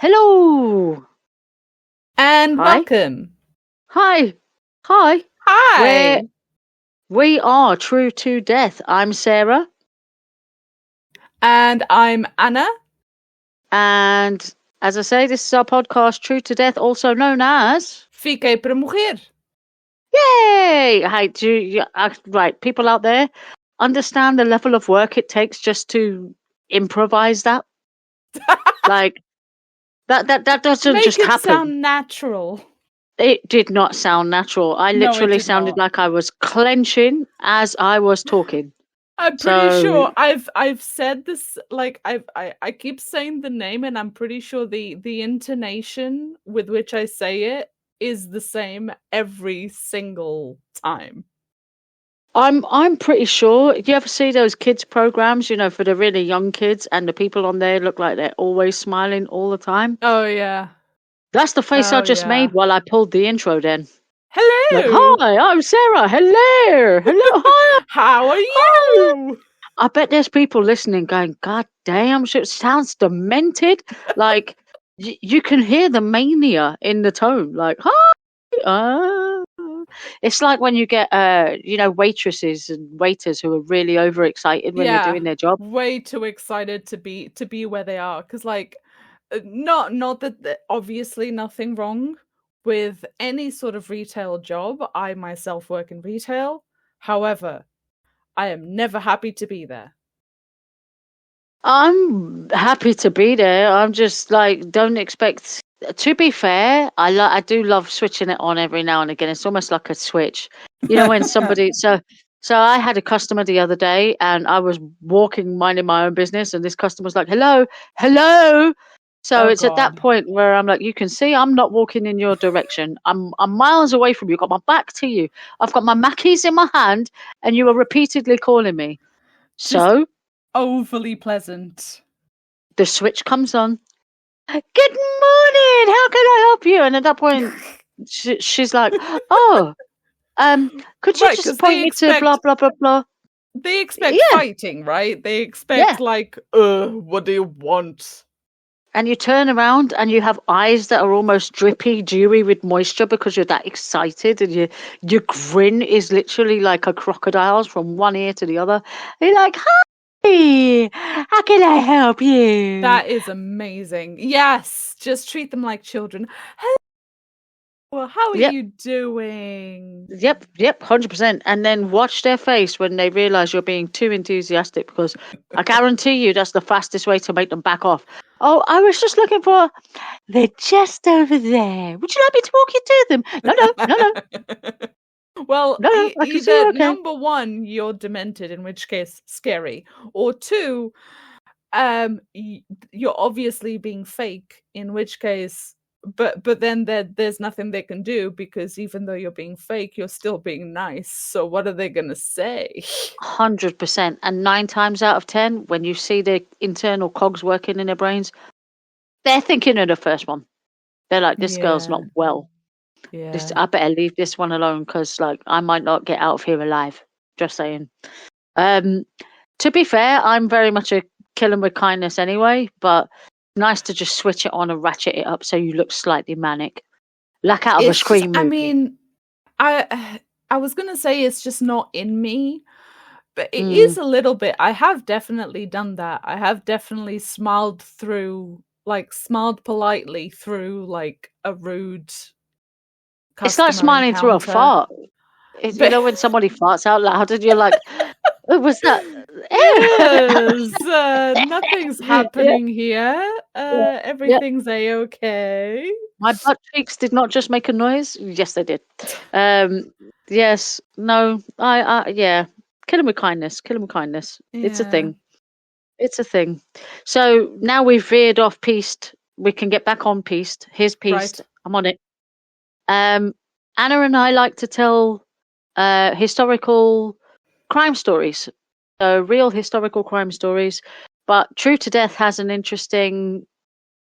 Hello. And Hi. welcome. Hi. Hi. Hi. We are True to Death. I'm Sarah. And I'm Anna. And as I say, this is our podcast, True to Death, also known as... Fiquei para morrer. Yay! Right, people out there, understand the level of work it takes just to improvise that? Like, that doesn't Make just it happen. sound natural. It did not sound natural. I No, it literally did sounded not. like I was clenching as I was talking. I'm pretty sure I've said this, like I keep saying the name, and I'm pretty sure the intonation with which I say it is the same every single time. I'm pretty sure. Do you ever see those kids programs, for the really young kids, and the people on there look like they're always smiling all the time? Oh yeah. That's the face I just made while I pulled the intro then. Like, Hello. hi, I'm Sarah. Hello. Hello. Hi. How are you? I bet there's people listening going, God damn, it sounds demented. Like, you can hear the mania in the tone. Like, hi. It's like when you get, waitresses and waiters who are really overexcited when they're doing their job. Way too excited to be where they are, because not that obviously nothing wrong with any sort of retail job. I myself work in retail. However, I am never happy to be there. I'm happy to be there. I'm just like, don't expect. To be fair, I do love switching it on every now and again. It's almost like a switch, when somebody. So I had a customer the other day, and I was walking, minding my own business, and this customer was like, "Hello, hello." So it's at that point where I'm like, you can see I'm not walking in your direction. I'm miles away from you. Got my back to you. I've got my Mackies in my hand, and you are repeatedly calling me. So overly pleasant. the switch comes on. Good morning. How can I help you? And at that point, she's like, "Oh, could you just point me to blah blah blah blah?" They expect fighting, right? They expect what do you want? And you turn around and you have eyes that are almost drippy, dewy with moisture because you're that excited, and your grin is literally like a crocodile's from one ear to the other. And you're like, "Hi, how can I help you?" That is amazing. Yes, just treat them like children. Hello, how are you doing? Yep, 100%. And then watch their face when they realize you're being too enthusiastic, because I guarantee you that's the fastest way to make them back off. Oh, I was just looking for... They're just over there. Would you like me to walk you to them? No. Well, No, I can see either you okay. number one, you're demented, in which case scary, or two, you're obviously being fake, in which case, but then there's nothing they can do, because even though you're being fake, you're still being nice. So what are they gonna say? 100%. And 9 times out of 10, when you see the internal cogs working in their brains, they're thinking of the first one. They're like, this girl's not well. I better leave this one alone, because I might not get out of here alive. Just saying. To be fair, I'm very much a kill 'em with kindness anyway, but nice to just switch it on and ratchet it up so you look slightly manic, like out of a Scream movie. I mean, I was gonna say it's just not in me, but it is a little bit. I have definitely done that. I have definitely smiled politely through a rude customer It's like smiling through a fart. When somebody farts out loud and you're like, what was that? Yes, nothing's happening here. Everything's a-okay. My butt cheeks did not just make a noise. Yes, they did. Yes, no, yeah. Kill 'em with kindness. Kill 'em with kindness. Yeah. It's a thing. It's a thing. So now we've veered off Peast. We can get back on Peast. Here's Peast. Right. I'm on it. Anna and I like to tell historical crime stories. Real historical crime stories. But True to Death has an interesting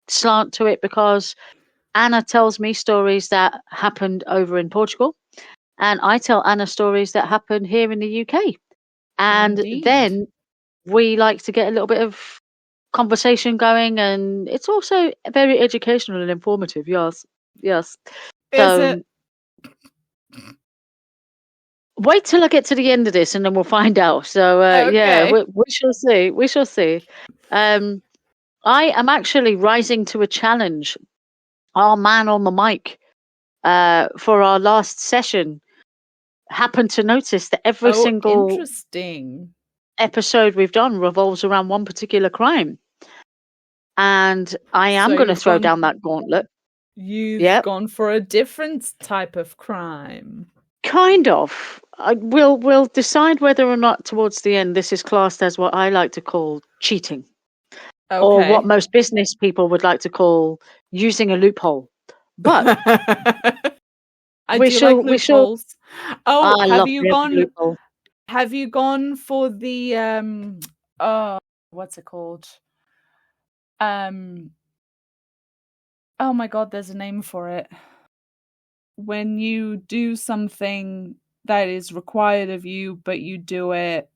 slant to it, because Anna tells me stories that happened over in Portugal, and I tell Anna stories that happen here in the UK. And then we like to get a little bit of conversation going, and it's also very educational and informative. Yes. Is So it? wait till I get to the end of this, and then we'll find out. So Okay. we shall see. We shall see. I am actually rising to a challenge. Our man on the mic for our last session happened to notice that every Oh, single interesting. episode we've done revolves around one particular crime. And I am So going to you've throw gone- down that gauntlet. You've Yep. gone for a different type of crime. Kind of. We'll decide whether or not towards the end this is classed as what I like to call cheating. Okay. Or what most business people would like to call using a loophole. But I we do shall- like we shall- loopholes. Oh, I have love you every gone? loophole. Have you gone for the what's it called? Oh my god, there's a name for it. When you do something that is required of you, but you do it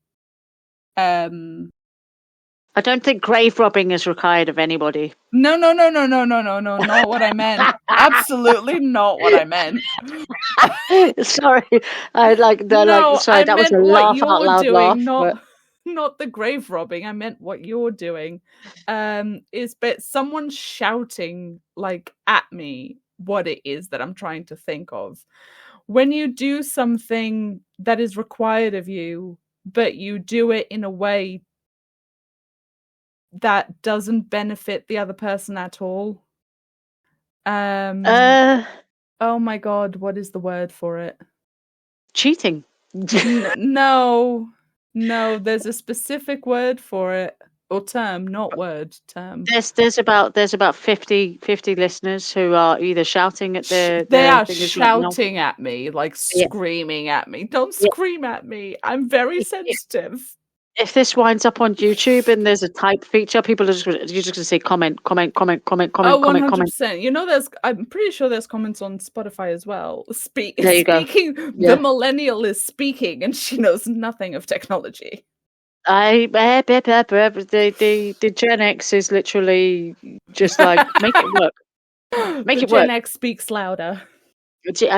I don't think grave robbing is required of anybody. No, not what I meant. Absolutely not what I meant. Sorry, I like that. No, Like, sorry, I that was meant a what laugh out you're loud doing, laugh. not the grave robbing. I meant what you're doing. Is but someone shouting like at me what it is that I'm trying to think of. When you do something that is required of you, but you do it in a way that doesn't benefit the other person at all. Oh my god, what is the word for it? Cheating. No, there's a specific word for it, or term, not word, term. There's about 50 listeners who are either shouting at They their are fingers like, no. shouting at me, like Yeah. screaming at me. Don't Yeah. scream at me. I'm very sensitive. If this winds up on YouTube and there's a type feature, people are you're just going to say comment. Oh, 100%. You know, I'm pretty sure there's comments on Spotify as well. There you go. Speaking, Yeah. the millennial is speaking and she knows nothing of technology. The Gen X is literally just like, make it work. Make it work. Gen X speaks louder.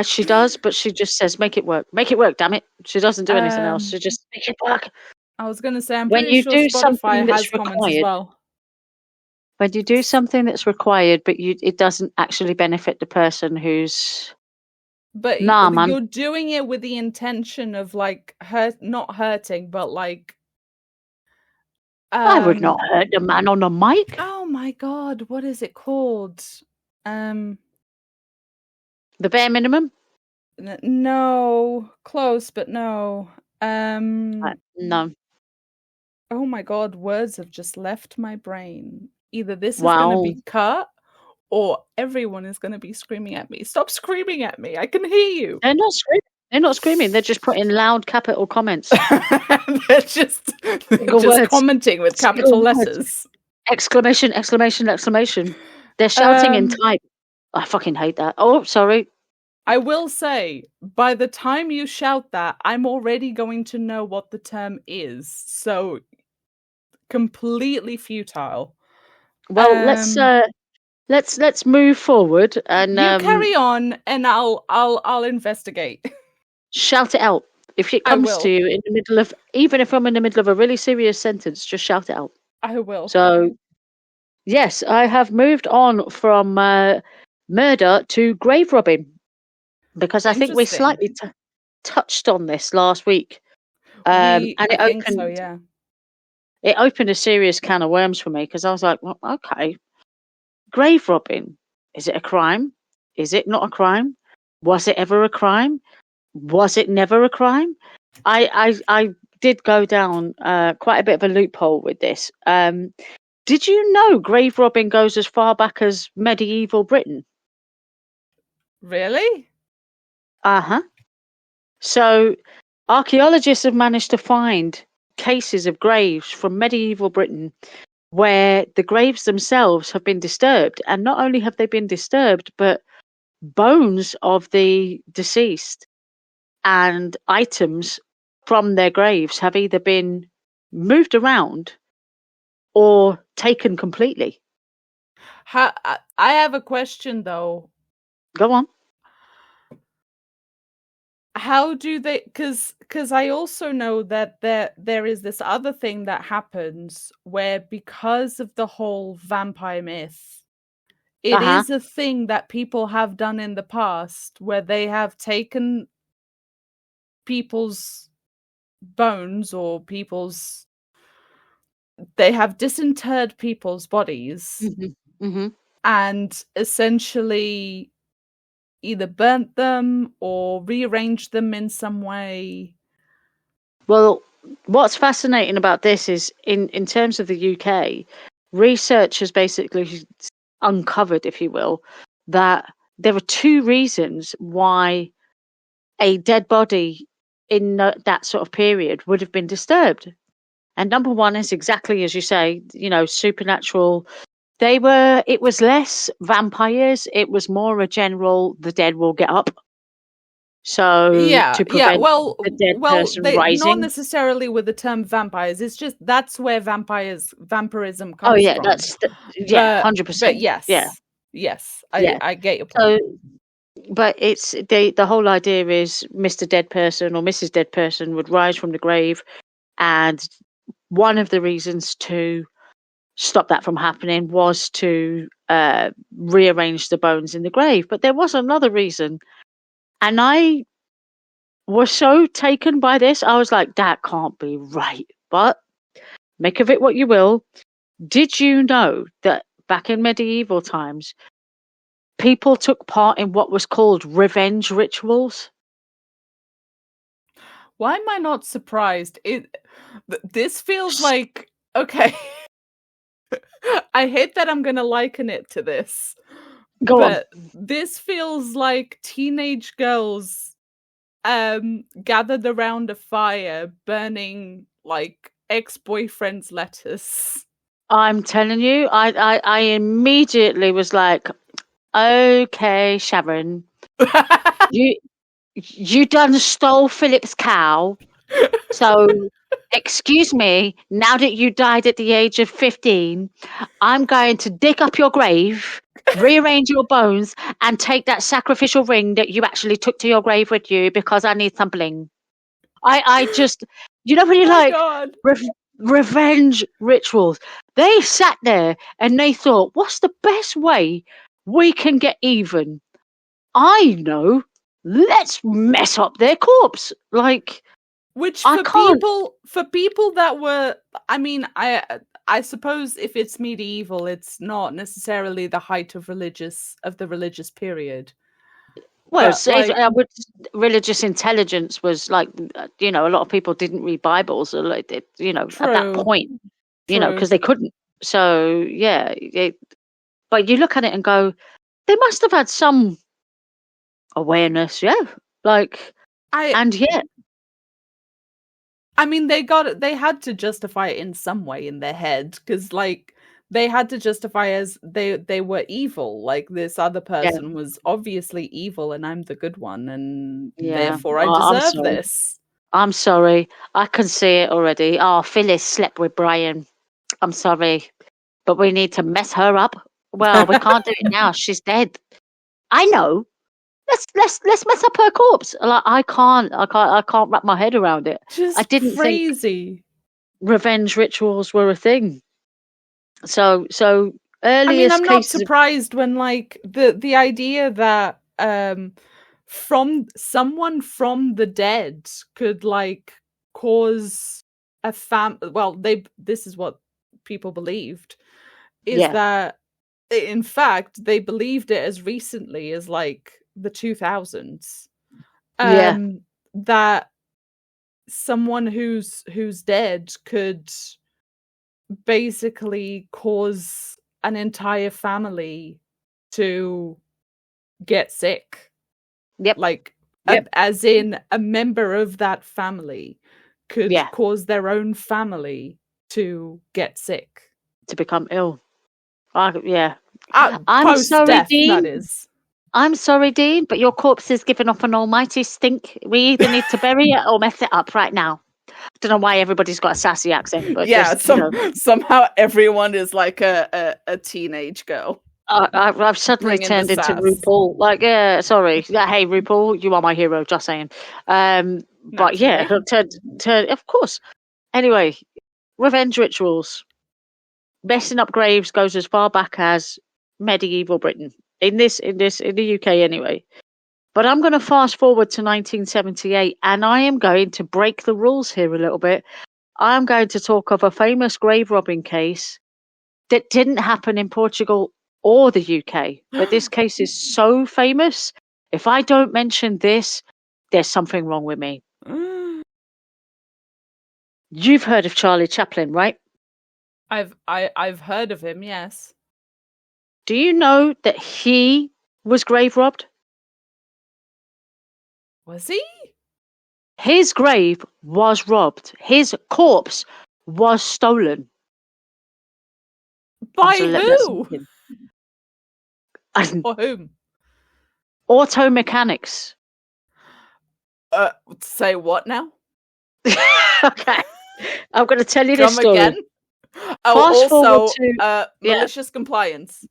She does, but she just says, make it work. Make it work, damn it. She doesn't do anything else. She just make it work. I was going to say, I'm When pretty you sure do Spotify something that's has comments as required, well. When you do something that's required, but it doesn't actually benefit the person who's... But man. You're doing it with the intention of like not hurting, but like I would not hurt the man on the mic. Oh my god, what is it called? The bare minimum? No, close, but no. No. Oh my god, words have just left my brain. Either this is going to be cut, or everyone is going to be screaming at me. Stop screaming at me! I can hear you. They're not screaming. They're not screaming. They're just putting loud capital comments. They're just commenting with capital letters. Exclamation! They're shouting in type. I fucking hate that. Oh, sorry. I will say, by the time you shout that, I'm already going to know what the term is. So, completely futile. Well, let's move forward and you carry on, and I'll investigate. Shout it out if it comes to you in the middle of, even if I'm in the middle of a really serious sentence. Just shout it out. I will. So, yes, I have moved on from murder to grave robbing. Because I think we slightly touched on this last week, and it opened. It opened a serious can of worms for me because I was like, well, okay, grave robbing, is it a crime? Is it not a crime? Was it ever a crime? Was it never a crime? I did go down quite a bit of a loophole with this. Did you know grave robbing goes as far back as medieval Britain? Really? So archaeologists have managed to find cases of graves from medieval Britain where the graves themselves have been disturbed. And not only have they been disturbed, but bones of the deceased and items from their graves have either been moved around or taken completely. I have a question though. Go on. How do they? Because I also know that there is this other thing that happens where, because of the whole vampire myth, it Uh-huh. is a thing that people have done in the past where they have taken people's bones or they have disinterred people's bodies and essentially either burnt them or rearranged them in some way. Well, what's fascinating about this is in terms of the UK, research has basically uncovered, if you will, that there are two reasons why a dead body in that sort of period would have been disturbed. And number one is exactly as you say, supernatural. It was less vampires, it was more a general, the dead will get up. So Yeah, to yeah. prevent the dead person They not rising. necessarily with the term vampires. It's just that's where vampirism Oh comes yeah, from. yeah, But 100%. Yeah, yes, yeah. I get your So, point. but it's the whole idea is Mr. Dead Person or Mrs. Dead Person would rise from the grave, and one of the reasons to stop that from happening was to rearrange the bones in the grave. But there was another reason, and I was so taken by this, I was like, that can't be right. But make of it what you will. Did you know that back in medieval times, people took part in what was called revenge rituals? Why am I not surprised? This feels like okay. I hate that I'm gonna liken it to this, Go on. but this feels like teenage girls gathered around a fire burning like ex-boyfriend's letters. I'm telling you, I immediately was like, okay, Sharon, you you done stole Philip's cow. So, excuse me, now that you died at the age of 15, I'm going to dig up your grave, rearrange your bones, and take that sacrificial ring that you actually took to your grave with you because I need some bling. I just, when you Oh my like god. revenge rituals, they sat there and they thought, what's the best way we can get even? I know, let's mess up their corpse. Like, Which I can't. for people that were, I mean, I suppose if it's medieval, it's not necessarily the height of the religious period. Well, But like religious intelligence was like, a lot of people didn't read Bibles, or like, at that true, point, true. because they couldn't. So, yeah. But you look at it and go, they must have had some awareness, yeah. Like, I and yeah, I mean they had to justify it in some way in their head because like they had to justify as they were evil. Like this other yeah, person was obviously evil and I'm the good one and yeah. therefore I Oh, I'm deserve sorry. this. I'm sorry. I can see it already. Oh, Phyllis slept with Brian. I'm sorry, but we need to mess her up. Well, we can't do it now. She's dead. I know. Let's mess up her corpse. Like, I can't wrap my head around it. I Just didn't think crazy. revenge rituals were a thing. So I mean, earliest I'm not cases of, surprised when like the idea that from someone from the dead could like cause a this is what people believed is yeah, that in fact they believed it as recently as like the 2000s yeah, that someone who's dead could basically cause an entire family to get sick. yep, Like, yep, as in a member of that family could yeah, cause their own family to get sick. to become ill. Yeah. I'm Post sorry, death, that Dean. is. I'm sorry, Dean, but your corpse is giving off an almighty stink. We either need to bury it or mess it up right now. Don't know why everybody's got a sassy accent, but yeah, just, you know. somehow everyone is like a teenage girl. I've suddenly Bring in turned the into sass. RuPaul. Like, yeah, sorry. Yeah, hey, RuPaul, you are my hero, just saying. But yeah, turn, of course. Anyway, revenge rituals. Messing up graves goes as far back as medieval Britain. In the UK anyway. But I'm going to fast forward to 1978, and I am going to break the rules here a little bit. I'm going to talk of a famous grave robbing case that didn't happen in Portugal or the UK. But this case is so famous. If I don't mention this, there's something wrong with me. You've heard of Charlie Chaplin, right? I've heard of him, yes. Do you know that he was grave robbed? Was he? His grave was robbed. His corpse was stolen. By who? Or whom? Auto mechanics. Say what now? Okay. I'm going to tell you this story. Again? Oh, also, malicious compliance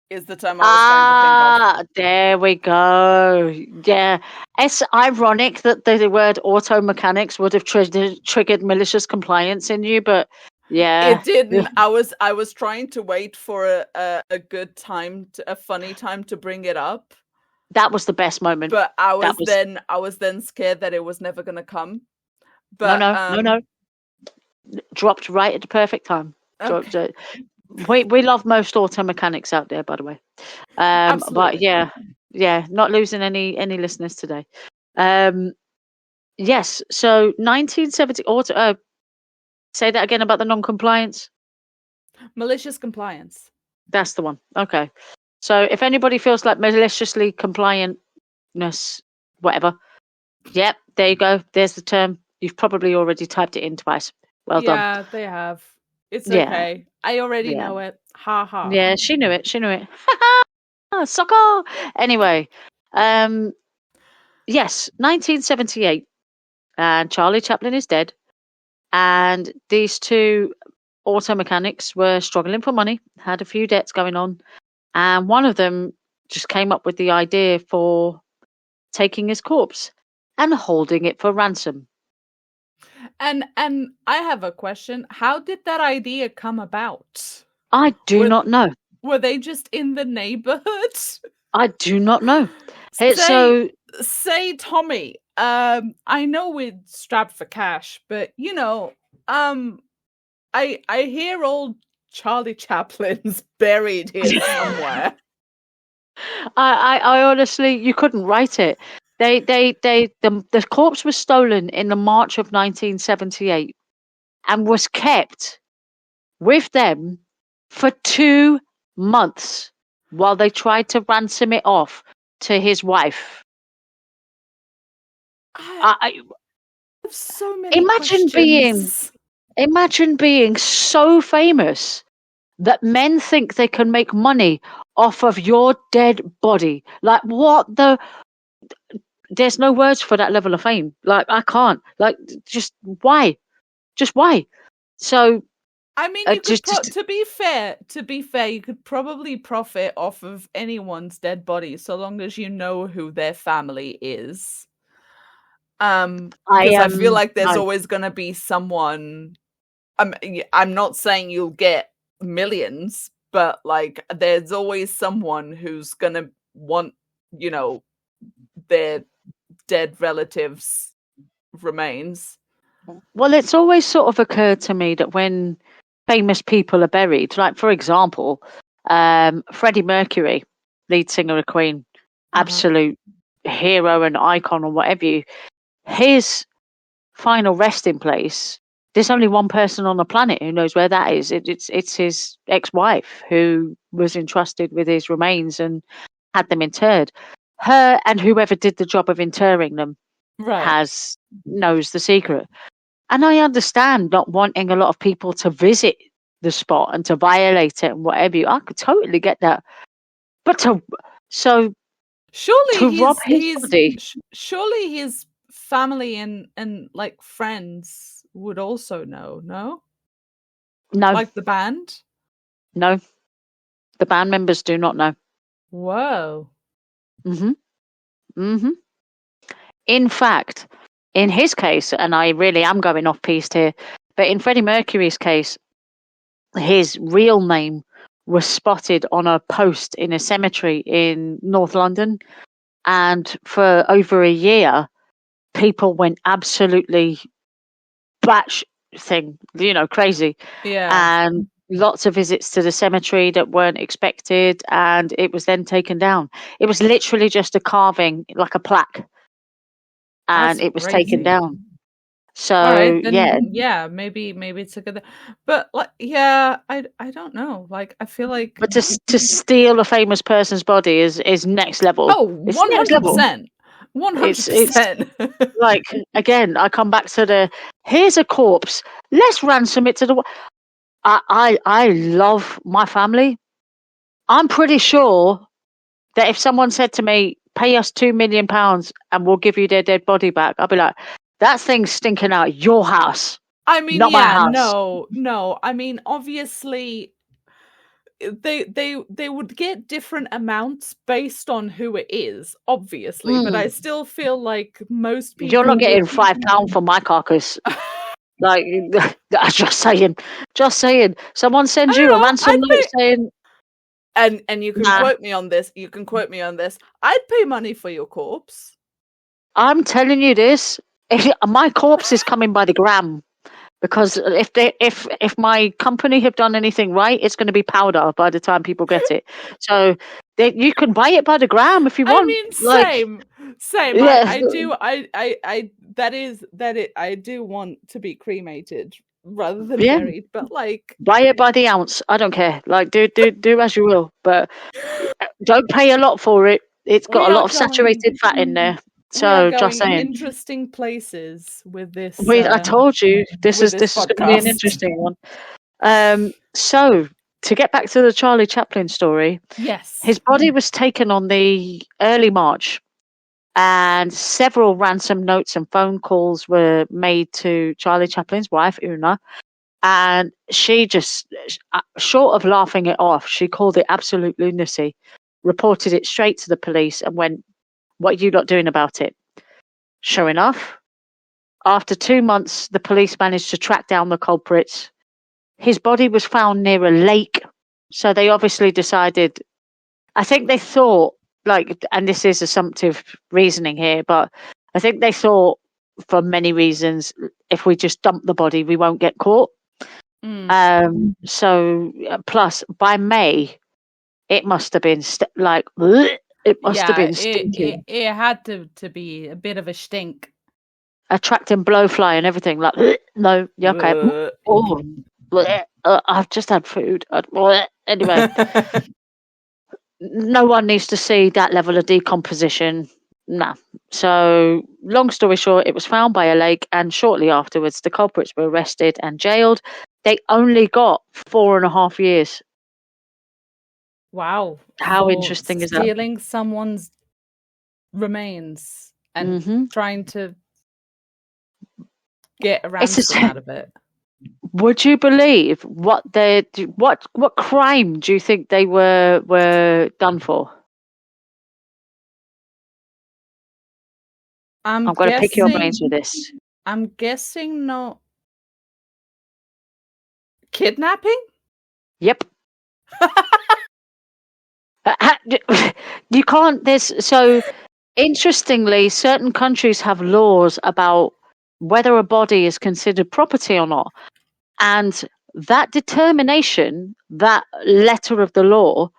is the term I was trying to think of. There we go. Yeah. It's ironic that the word auto mechanics would have triggered malicious compliance in you, but yeah. It didn't. I was trying to wait for a good time, a funny time to bring it up. That was the best moment. But I was then scared that it was never going to come. But no. Dropped right at the perfect time. Okay. We love most auto mechanics out there, by the way. But yeah, not losing any listeners today. Yes, so 1970 auto. Say that again about the non-compliance. Malicious compliance. That's the one. Okay. So if anybody feels like maliciously compliantness, whatever. Yep, there you go. There's the term. You've probably already typed it in twice. Well done. Yeah, they have. It's okay. I already know it. Ha ha. Yeah, she knew it. Sucker. Anyway, yes, 1978, and Charlie Chaplin is dead, and these two auto mechanics were struggling for money, had a few debts going on, and one of them just came up with the idea for taking his corpse and holding it for ransom. And I have a question. How did that idea come about? I do not know. Were they just in the neighborhood? I do not know. Say Tommy, I know we're strapped for cash, but you know, I hear old Charlie Chaplin's buried here somewhere. I honestly, you couldn't write it. The corpse was stolen in the March of 1978 and was kept with them for 2 months while they tried to ransom it off to his wife. I have so many Imagine being so famous that men think they can make money off of your dead body. Like, what the... There's no words for that level of fame. Like, I can't. Like, just why? Just why? So, I mean, you could to be fair, you could probably profit off of anyone's dead body so long as you know who their family is. Because I feel like there's always going to be someone. I'm not saying you'll get millions, but like, there's always someone who's going to want, you know, their dead relatives' remains. Well, it's always sort of occurred to me that when famous people are buried, like for example, Freddie Mercury, lead singer of Queen, absolute hero and icon or whatever his final resting place, there's only one person on the planet who knows where that is. It's his ex-wife who was entrusted with his remains and had them interred. Her and whoever did the job of interring them knows the secret. And I understand not wanting a lot of people to visit the spot and to violate it and whatever. I could totally get that. But surely his body, surely his family and like friends would also know, no? No, Like the band? no, the band members do not know. Whoa. Hmm. Hmm. In fact, in his case, and I really am going off piste here, but in Freddie Mercury's case, his real name was spotted on a post in a cemetery in North London. And for over a year, people went absolutely batch thing, crazy. Yeah. And lots of visits to the cemetery that weren't expected. And it was then taken down. It was literally just a carving, like a plaque. And That's it was taken crazy. down. So All right, then yeah, maybe it's a good, but like, yeah, I don't know. Like, I feel like, but to steal a famous person's body is next level. oh, It's next level. 100%. It's 100%. like, again, I come back to here's a corpse. Let's ransom it to the. I love my family. I'm pretty sure that if someone said to me, "Pay us £2 million and we'll give you their dead body back," I'd be like, "That thing's stinking out your house." I mean, not my yeah, house. no. I mean, obviously, they would get different amounts based on who it is, obviously, but I still feel like most people You're not getting would... £5 for my carcass. Like, just saying. Someone sends you a ransom note saying, and you can nah. quote me on this. You can quote me on this. I'd pay money for your corpse. I'm telling you this. My corpse is coming by the gram, because if my company have done anything right, it's going to be powder by the time people get it. So you can buy it by the gram if you want. I mean, same. Yeah. I do. I do want to be cremated rather than buried, but like, buy it by the ounce. I don't care. Like, do as you will, but don't pay a lot for it. It's got a lot of saturated fat in there. So just saying, interesting places with this. I told you this is going to be an interesting one. So to get back to the Charlie Chaplin story, yes, his body was taken on the early March, and several ransom notes and phone calls were made to Charlie Chaplin's wife, Una, and she just, short of laughing it off, she called it absolute lunacy, reported it straight to the police, and went, "What are you not doing about it?" Sure enough, after 2 months, the police managed to track down the culprits. His body was found near a lake. So they obviously decided, I think they thought, like, and this is assumptive reasoning here, but I think they thought, for many reasons, if we just dump the body, we won't get caught. So plus by May, it must have been it must have been stinking. It had to be a bit of a stink, attracting blowfly and everything. Like, no, yeah, okay. I've just had food. Anyway, no one needs to see that level of decomposition. Nah. So, long story short, it was found by a lake, and shortly afterwards, the culprits were arrested and jailed. They only got 4.5 years. Wow. How interesting is that? Stealing someone's remains and trying to get a ransom out of it. Would you believe what crime do you think they were done for? I'm going to pick your brains with this. I'm guessing not kidnapping? Yep. You can't. So interestingly, certain countries have laws about whether a body is considered property or not, and that determination, that letter of the law,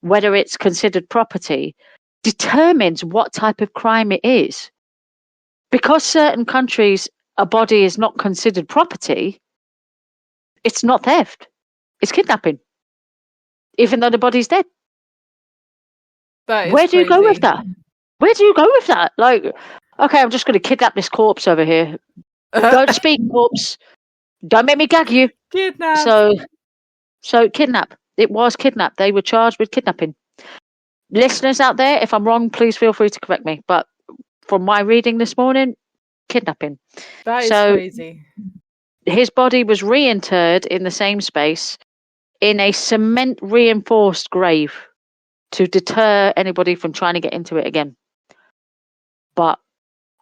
whether it's considered property, determines what type of crime it is. Because certain countries, a body is not considered property, it's not theft, it's kidnapping, even though the body's dead. Where do you go with that? Where do you go with that? Like, okay, I'm just going to kidnap this corpse over here. Don't speak, corpse. Don't make me gag you. Kidnap. So kidnap. It was kidnap. They were charged with kidnapping. Listeners out there, if I'm wrong, please feel free to correct me. But from my reading this morning, kidnapping. That is So crazy. his body was reinterred in the same space in a cement reinforced grave to deter anybody from trying to get into it again. But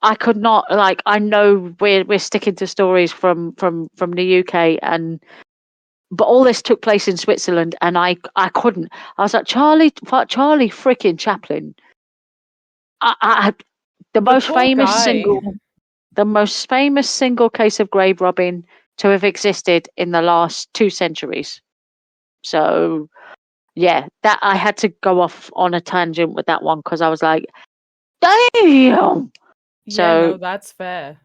I could not, like, I know we're sticking to stories from the UK, but all this took place in Switzerland, and I couldn't. I was like, Charlie freaking Chaplin. The most famous single case of grave robbing to have existed in the last 2 centuries. So yeah, that I had to go off on a tangent with that one because I was like, damn. So yeah, no, that's fair.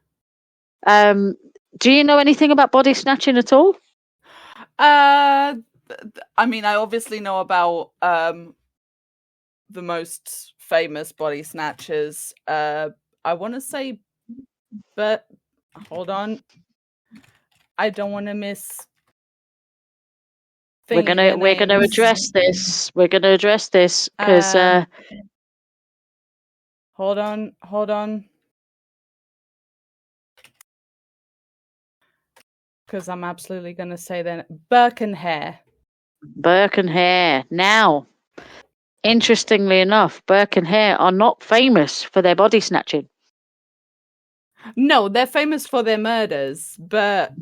Do you know anything about body snatching at all? I mean, I obviously know about the most famous body snatchers. I want to say, but hold on, I don't want to miss. We're gonna address this. We're gonna address this because hold on. Because I'm absolutely going to say that Burke and Hare. Burke and Hare. Now, interestingly enough, Burke and Hare are not famous for their body snatching. No, they're famous for their murders, but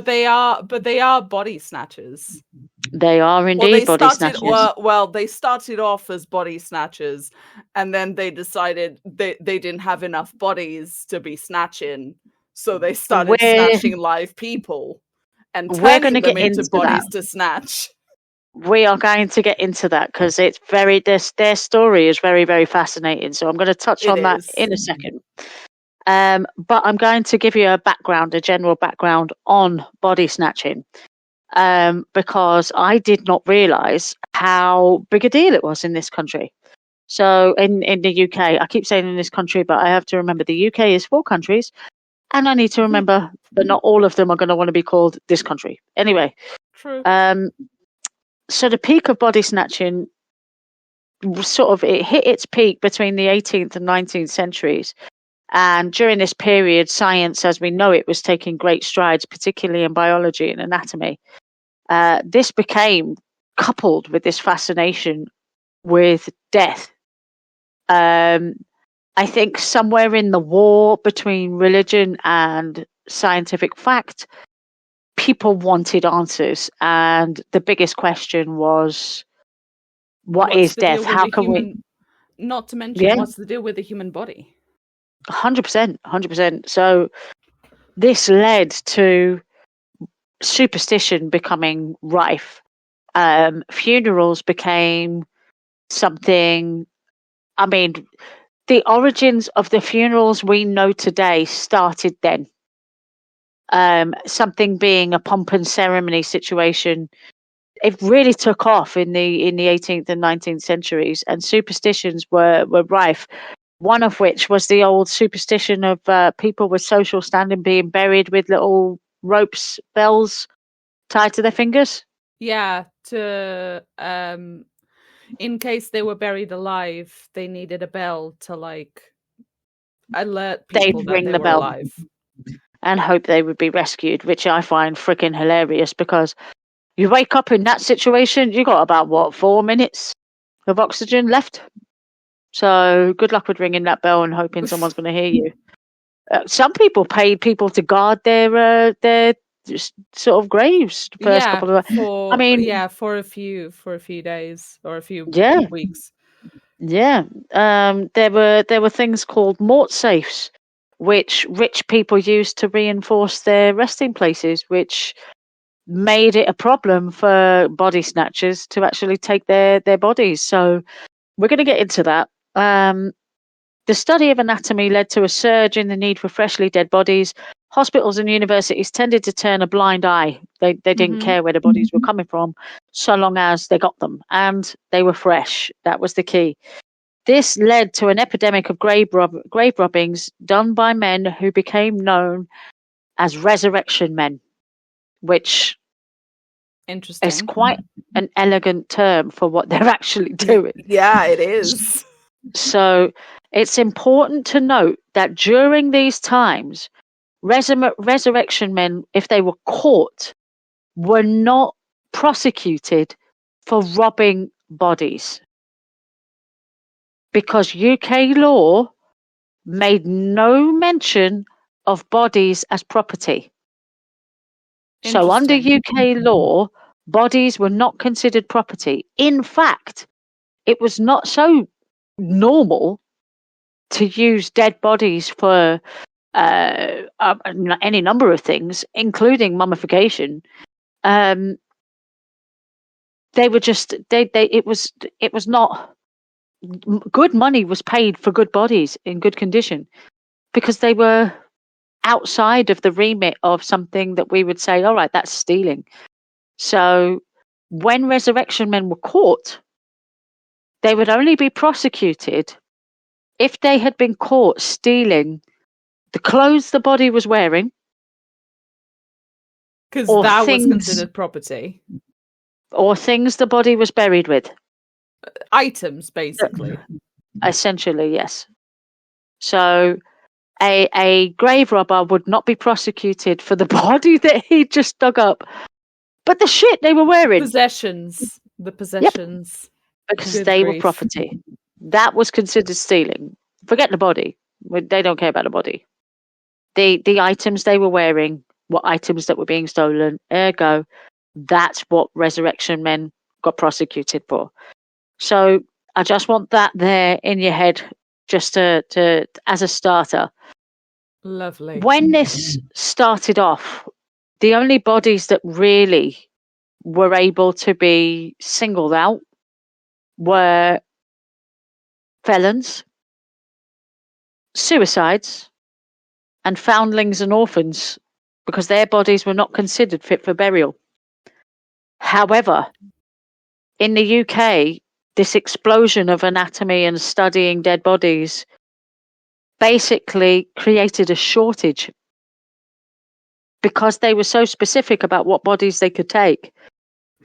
they are body snatchers. They are indeed body snatchers. Well, they started off as body snatchers, and then they decided they didn't have enough bodies to be snatching. So they started snatching live people and turning them into bodies to snatch. We are going to get into that because it's their story is very, very fascinating. So I'm going to touch on that in a second. But I'm going to give you a general background on body snatching, because I did not realise how big a deal it was in this country. So in the UK, I keep saying in this country, but I have to remember the UK is 4 countries. And I need to remember that not all of them are going to want to be called this country. Anyway. True. So the peak of body snatching, it hit its peak between the 18th and 19th centuries. And during this period, science as we know it was taking great strides, particularly in biology and anatomy. This became coupled with this fascination with death. I think somewhere in the war between religion and scientific fact, people wanted answers. And the biggest question was, what is death? How can we... Not to mention, what's the deal with the human body? 100%. So this led to superstition becoming rife. Funerals became something... I mean... The origins of the funerals we know today started then. Something being a pomp and ceremony situation. It really took off in the 18th and 19th centuries, and superstitions were rife. One of which was the old superstition of people with social standing being buried with little ropes, bells tied to their fingers. Yeah, to in case they were buried alive, they needed a bell to alert people that they were alive. And hope they would be rescued, which I find freaking hilarious because you wake up in that situation, you got about 4 minutes of oxygen left. So good luck with ringing that bell and hoping someone's going to hear you. Some people paid people to guard their sort of graves first couple of... for a few days or a few weeks. Yeah. There were things called mort safes, which rich people used to reinforce their resting places, which made it a problem for body snatchers to actually take their bodies. So we're going to get into that. The study of anatomy led to a surge in the need for freshly dead bodies. Hospitals and universities tended to turn a blind eye. They didn't care where the bodies were coming from, so long as they got them and they were fresh. That was the key. This led to an epidemic of grave robbings done by men who became known as resurrection men, which is quite an elegant term for what they're actually doing. Yeah, it is. So it's important to note that during these times, resurrection men, if they were caught, were not prosecuted for robbing bodies, because UK law made no mention of bodies as property. So under UK law, bodies were not considered property. In fact, it was not so normal to use dead bodies for any number of things, including mummification. They were just it was not good. Money was paid for good bodies in good condition because they were outside of the remit of something that we would say, all right, that's stealing. So when resurrection men were caught, they would only be prosecuted if they had been caught stealing the clothes the body was wearing. Because that was considered property. Or things the body was buried with. Items, basically. Essentially, yes. So a grave robber would not be prosecuted for the body that he just dug up, but the shit they were wearing. Possessions. The possessions. Yep. Because they were property. That was considered stealing. Forget the body. They don't care about the body. The items they were wearing were items that were being stolen. Ergo, that's what resurrection men got prosecuted for. So I just want that there in your head, just to as a starter. Lovely. When this started off, the only bodies that really were able to be singled out were felons, suicides, and foundlings and orphans, because their bodies were not considered fit for burial. However, in the UK, this explosion of anatomy and studying dead bodies basically created a shortage because they were so specific about what bodies they could take.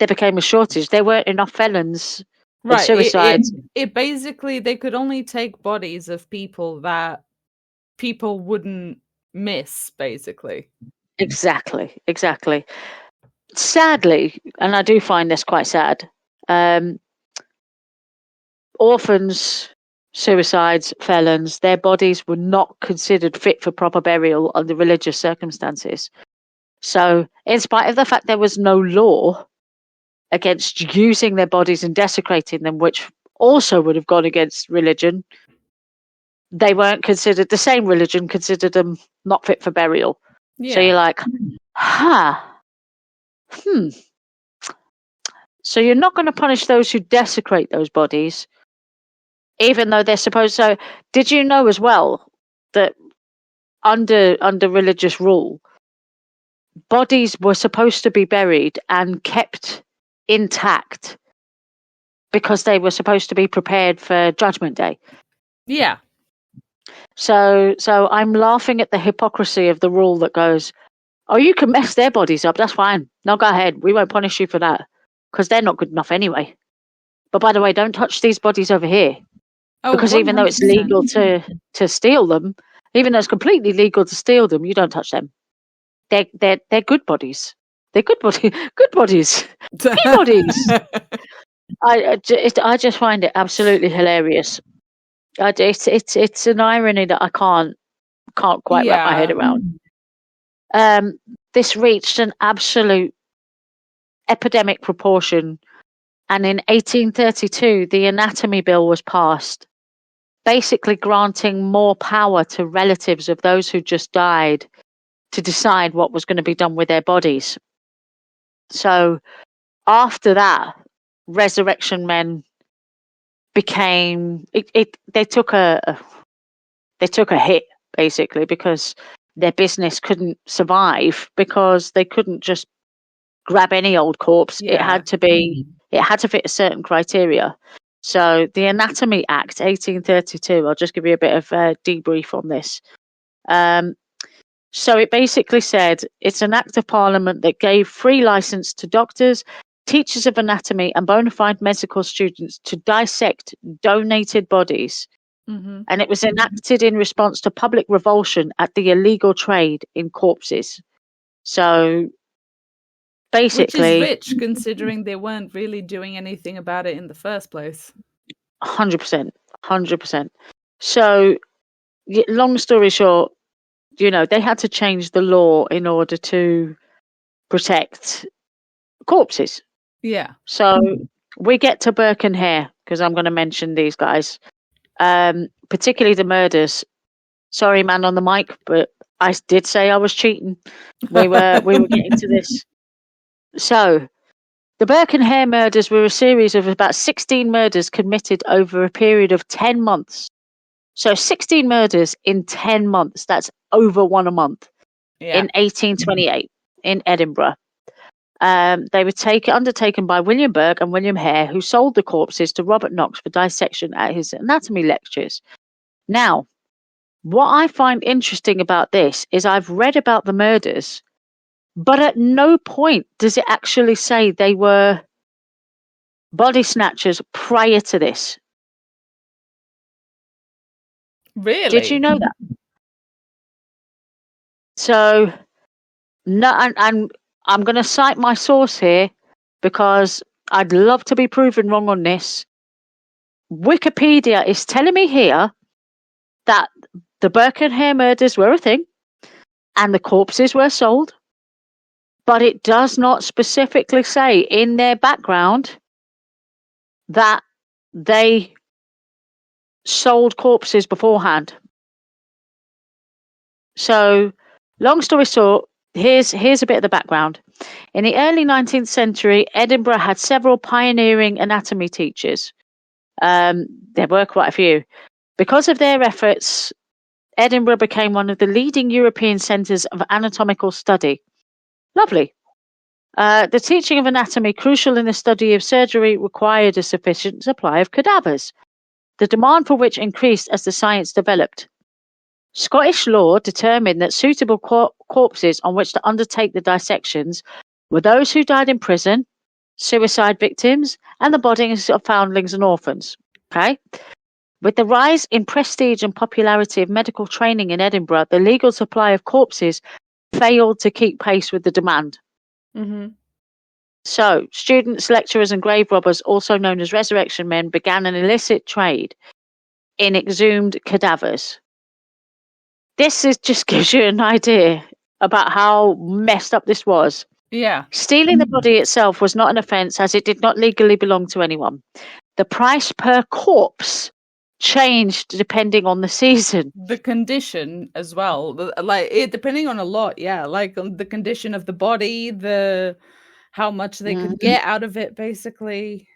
There became a shortage. There weren't enough felons and suicides. It basically, they could only take bodies of people that people wouldn't miss, basically. Exactly. Sadly, and I do find this quite sad, orphans, suicides, felons, their bodies were not considered fit for proper burial under religious circumstances. So, in spite of the fact there was no law against using their bodies and desecrating them, which also would have gone against religion, they weren't considered, the same religion considered them not fit for burial. Yeah. So you're like, So you're not going to punish those who desecrate those bodies, even though they're supposed. So, did you know as well that under religious rule, bodies were supposed to be buried and kept intact because they were supposed to be prepared for Judgment Day? Yeah. So I'm laughing at the hypocrisy of the rule that goes, oh, you can mess their bodies up, that's fine. No, go ahead. We won't punish you for that because they're not good enough anyway. But by the way, don't touch these bodies over here. Because 100%. Even though it's legal to steal them, even though it's completely legal to steal them, you don't touch them. They're good bodies. They're good bodies. Good bodies. Good bodies. I just find it absolutely hilarious. It's an irony that I can't quite wrap my head around. This reached an absolute epidemic proportion, and in 1832 the Anatomy Bill was passed, basically granting more power to relatives of those who just died to decide what was going to be done with their bodies. So after that, resurrection men became they took a hit, basically, because their business couldn't survive, because they couldn't just grab any old corpse. It had to fit a certain criteria. So the Anatomy Act 1832, I'll just give you a bit of a debrief on this. So it basically said it's an act of Parliament that gave free license to doctors teachers of anatomy, and bona fide medical students to dissect donated bodies. And it was enacted in response to public revulsion at the illegal trade in corpses. So basically, which is rich considering they weren't really doing anything about it in the first place. 100%. So long story short, they had to change the law in order to protect corpses. Yeah. So we get to Burke and Hare, because I'm going to mention these guys, particularly the murders. Sorry, man on the mic, but I did say I was cheating. We were getting to this. So the Burke and Hare murders were a series of about 16 murders committed over a period of 10 months. So 16 murders in 10 months. That's over one a month. Yeah. In 1828 in Edinburgh. They were undertaken by William Burke and William Hare, who sold the corpses to Robert Knox for dissection at his anatomy lectures. Now, what I find interesting about this is I've read about the murders, but at no point does it actually say they were body snatchers prior to this. Really? Did you know that? So, no, and I'm going to cite my source here because I'd love to be proven wrong on this. Wikipedia is telling me here that the Burke and Hare murders were a thing and the corpses were sold, but it does not specifically say in their background that they sold corpses beforehand. So, long story short, here's a bit of the background. In the early 19th century, Edinburgh had several pioneering anatomy teachers. There were quite a few. Because of their efforts, Edinburgh became one of the leading European centres of anatomical study. Lovely. The teaching of anatomy, crucial in the study of surgery, required a sufficient supply of cadavers, the demand for which increased as the science developed. Scottish law determined that suitable corpses on which to undertake the dissections were those who died in prison, suicide victims, and the bodies of foundlings and orphans. Okay? With the rise in prestige and popularity of medical training in Edinburgh, the legal supply of corpses failed to keep pace with the demand. So, students, lecturers, and grave robbers, also known as resurrection men, began an illicit trade in exhumed cadavers. This just gives you an idea about how messed up this was. Yeah. Stealing the body itself was not an offence, as it did not legally belong to anyone. The price per corpse changed depending on the season. The condition as well, depending on a lot. Yeah, like the condition of the body, how much they could get out of it, basically.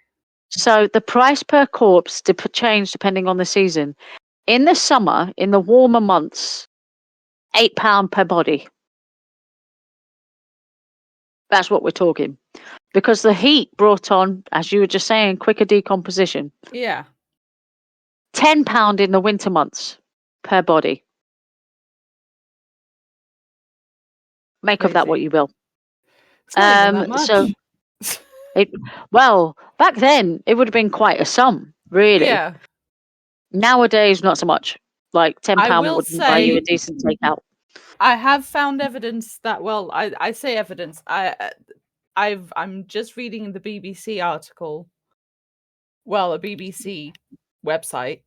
So the price per corpse changed depending on the season. In the summer, in the warmer months, £8 per body. That's what we're talking. Because the heat brought on, as you were just saying, quicker decomposition. Yeah. £10 in the winter months per body. Make of that what you will. It's not even that much. So, back then it would have been quite a sum, really. Yeah. Nowadays, not so much. Like £10 wouldn't buy you a decent takeout. I have found evidence that, I say evidence. I'm just reading the BBC article. Well, a BBC website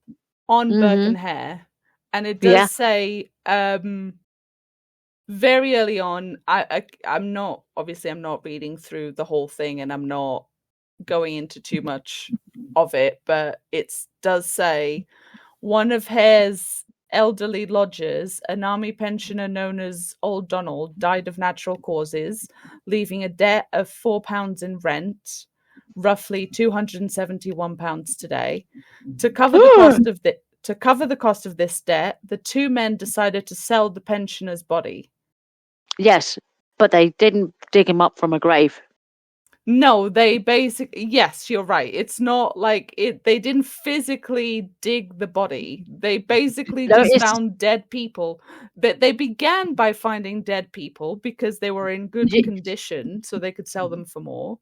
on Burke and Hare, and it does say very early on. I'm not reading through the whole thing, and I'm not going into too much of it, but it does say one of Hare's elderly lodgers, an army pensioner known as Old Donald, died of natural causes, leaving a debt of £4 in rent, roughly £271 today. To cover the cost of this debt, the two men decided to sell the pensioner's body. Yes, but they didn't dig him up from a grave. No, they basically, yes, you're right. It's not like they didn't physically dig the body. They basically found dead people. But they began by finding dead people because they were in good condition, so they could sell them for more.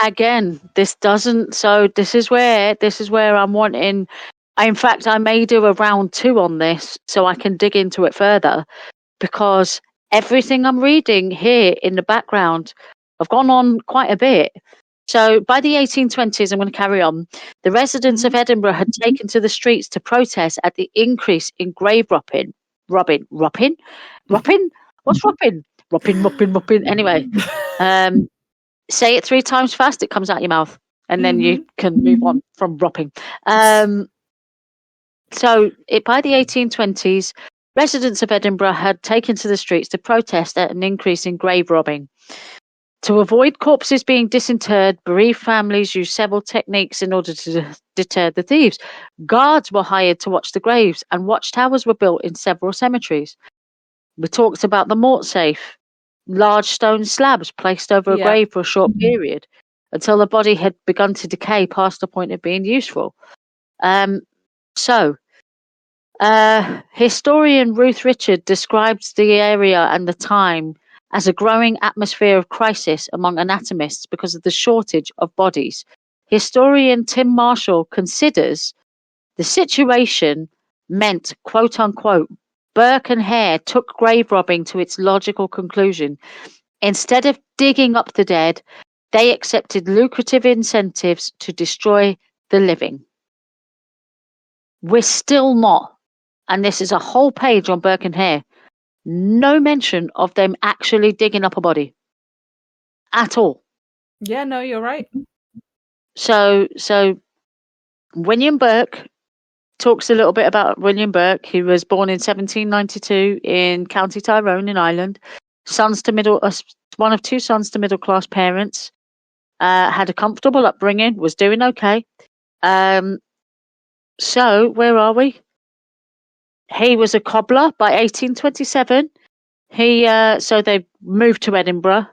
Again, this doesn't. So this is where I'm wanting. In fact, I may do a round 2 on this so I can dig into it further, because everything I'm reading here in the background, I've gone on quite a bit. So by the 1820s, I'm going to carry on. The residents of Edinburgh had taken to the streets to protest at the increase in grave robbing. Robbing? What's robbing? Robbing. Anyway, say it 3 times fast, it comes out your mouth, and then you can move on from robbing. So by the 1820s, residents of Edinburgh had taken to the streets to protest at an increase in grave robbing. To avoid corpses being disinterred, bereaved families used several techniques in order to deter the thieves. Guards were hired to watch the graves, and watchtowers were built in several cemeteries. We talked about the mort safe, large stone slabs placed over a grave for a short period until the body had begun to decay past the point of being useful. Historian Ruth Richard describes the area and the time as a growing atmosphere of crisis among anatomists because of the shortage of bodies. Historian Tim Marshall considers the situation meant, quote unquote, Burke and Hare took grave robbing to its logical conclusion. Instead of digging up the dead, they accepted lucrative incentives to destroy the living. We're still not, and this is a whole page on Burke and Hare, no mention of them actually digging up a body at all. Yeah, no, you're right. So William Burke talks a little bit about William Burke. He was born in 1792 in County Tyrone in Ireland. One of 2 sons to middle-class parents. Had a comfortable upbringing, was doing okay. So where are we? He was a cobbler by 1827. So they moved to Edinburgh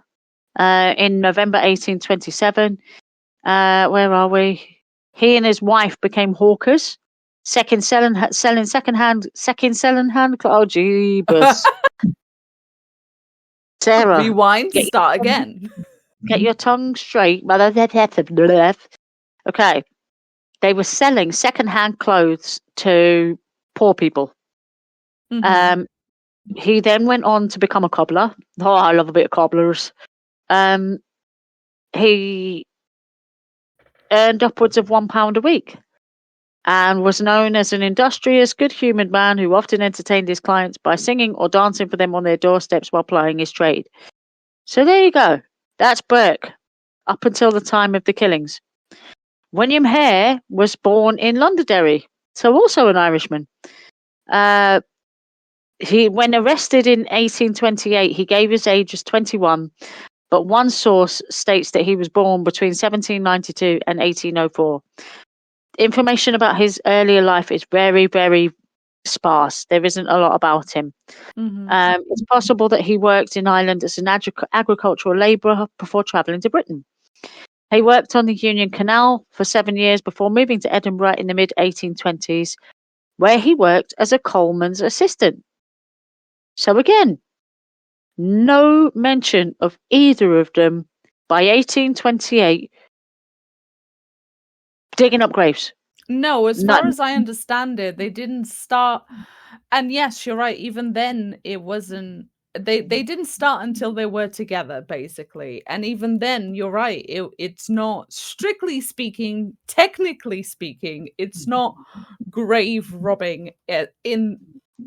in November 1827. Where are we? He and his wife became hawkers, selling second-hand. Oh, jeebus. Sarah, rewind, start again. Get your tongue straight. Okay. They were selling second-hand clothes to poor people. He then went on to become a cobbler. Oh, I love a bit of cobblers. He earned upwards of £1 a week and was known as an industrious, good-humoured man who often entertained his clients by singing or dancing for them on their doorsteps while plying his trade. So there you go. That's Burke, up until the time of the killings. William Hare was born in Londonderry, so also an Irishman. When arrested in 1828, he gave his age as 21, but one source states that he was born between 1792 and 1804. Information about his earlier life is very, very sparse. There isn't a lot about him. It's possible that he worked in Ireland as an agricultural labourer before travelling to Britain. He worked on the Union Canal for 7 years before moving to Edinburgh in the mid-1820s, where he worked as a coalman's assistant. So again, no mention of either of them by 1828 digging up graves. No, as far as I understand it, they didn't start. And yes, you're right. Even then, it wasn't. They didn't start until they were together, basically. And even then, you're right. It's not, strictly speaking, technically speaking, it's not grave robbing in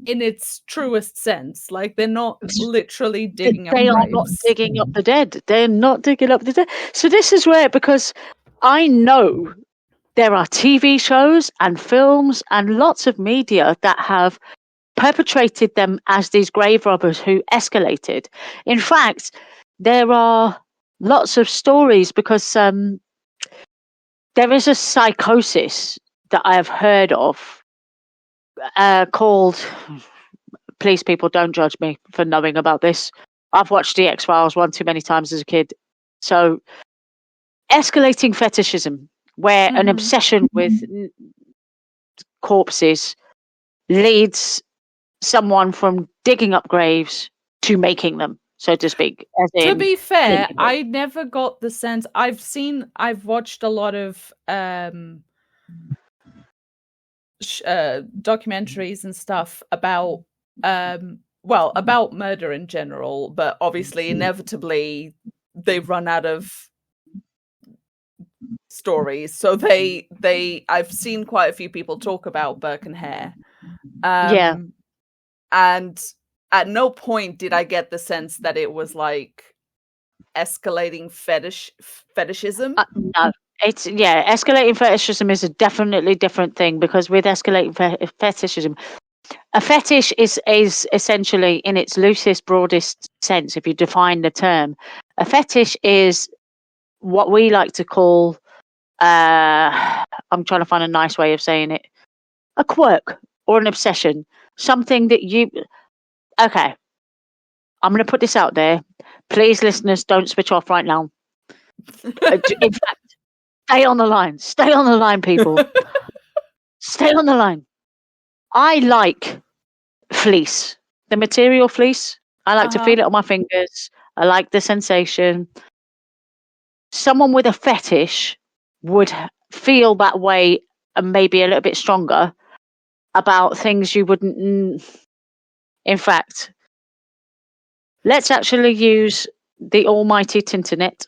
its truest sense. Like, they're not literally digging up graves. They are not digging up the dead. They're not digging up the dead. So this is where, because I know there are TV shows and films and lots of media that have perpetrated them as these grave robbers who escalated. In fact, there are lots of stories because there is a psychosis that I have heard of called, please people don't judge me for knowing about this. I've watched the X-Files one too many times as a kid. So escalating fetishism, where an obsession with corpses leads someone from digging up graves to making them. so to speak. To be fair, I never got the sense. I've watched a lot of documentaries and stuff about about murder in general, but obviously inevitably they run out of stories, so I've seen quite a few people talk about Burke and Hare, and at no point did I get the sense that it was like escalating fetishism. No, it's escalating fetishism is a definitely different thing, because with escalating fetishism, a fetish is essentially, in its loosest, broadest sense, if you define the term, a fetish is what we like to call, I'm trying to find a nice way of saying it, a quirk or an obsession, something that okay, I'm going to put this out there. Please, listeners, don't switch off right now. In fact, stay on the line. Stay on the line, people. Stay on the line. I like fleece, the material fleece. I like to feel it on my fingers. I like the sensation. Someone with a fetish would feel that way, and maybe a little bit stronger about things you wouldn't. In fact, let's actually use the almighty Tinternet.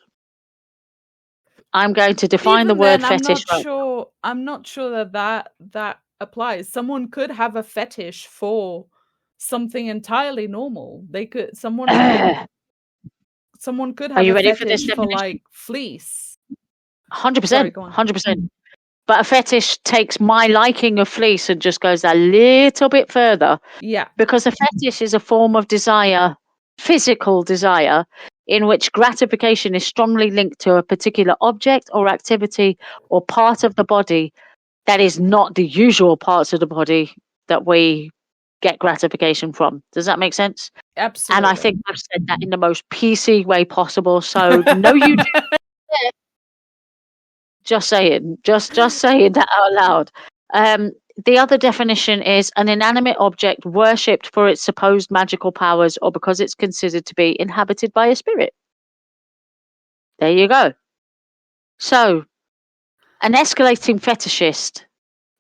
I'm going to define the word fetish. I'm not sure that applies. Someone could have a fetish for something entirely normal. Someone could have a fetish for like fleece. 100%. 100%. But a fetish takes my liking of fleece and just goes a little bit further. Yeah. Because a fetish is a form of desire, physical desire, in which gratification is strongly linked to a particular object or activity or part of the body that is not the usual parts of the body that we get gratification from. Does that make sense? Absolutely. And I think I've said that in the most PC way possible. So no, you do. Just saying. Just saying that out loud. The other definition is an inanimate object worshipped for its supposed magical powers or because it's considered to be inhabited by a spirit. There you go. So, an escalating fetishist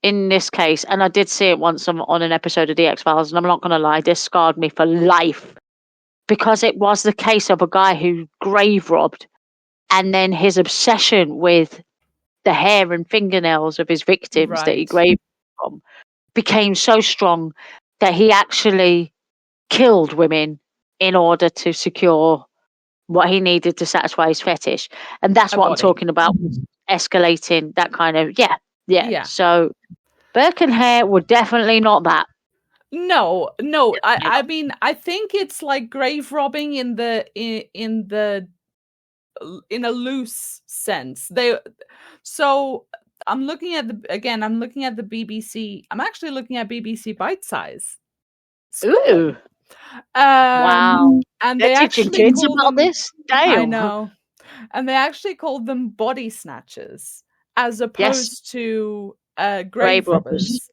in this case, and I did see it once on an episode of The X-Files, and I'm not going to lie, this scarred me for life, because it was the case of a guy who grave robbed, and then his obsession with the hair and fingernails of his victims that he grave from became so strong that he actually killed women in order to secure what he needed to satisfy his fetish. And that's what I'm talking about, escalating that kind of, yeah. So Burke and Hare were definitely not that. No. I mean, I think it's like grave robbing in a loose sense. So I'm looking at the BBC. I'm actually looking at BBC Bite Size. Ooh. Wow. And they're they teaching actually kids about this? Damn. I know. And they actually called them body snatchers as opposed to grave robbers.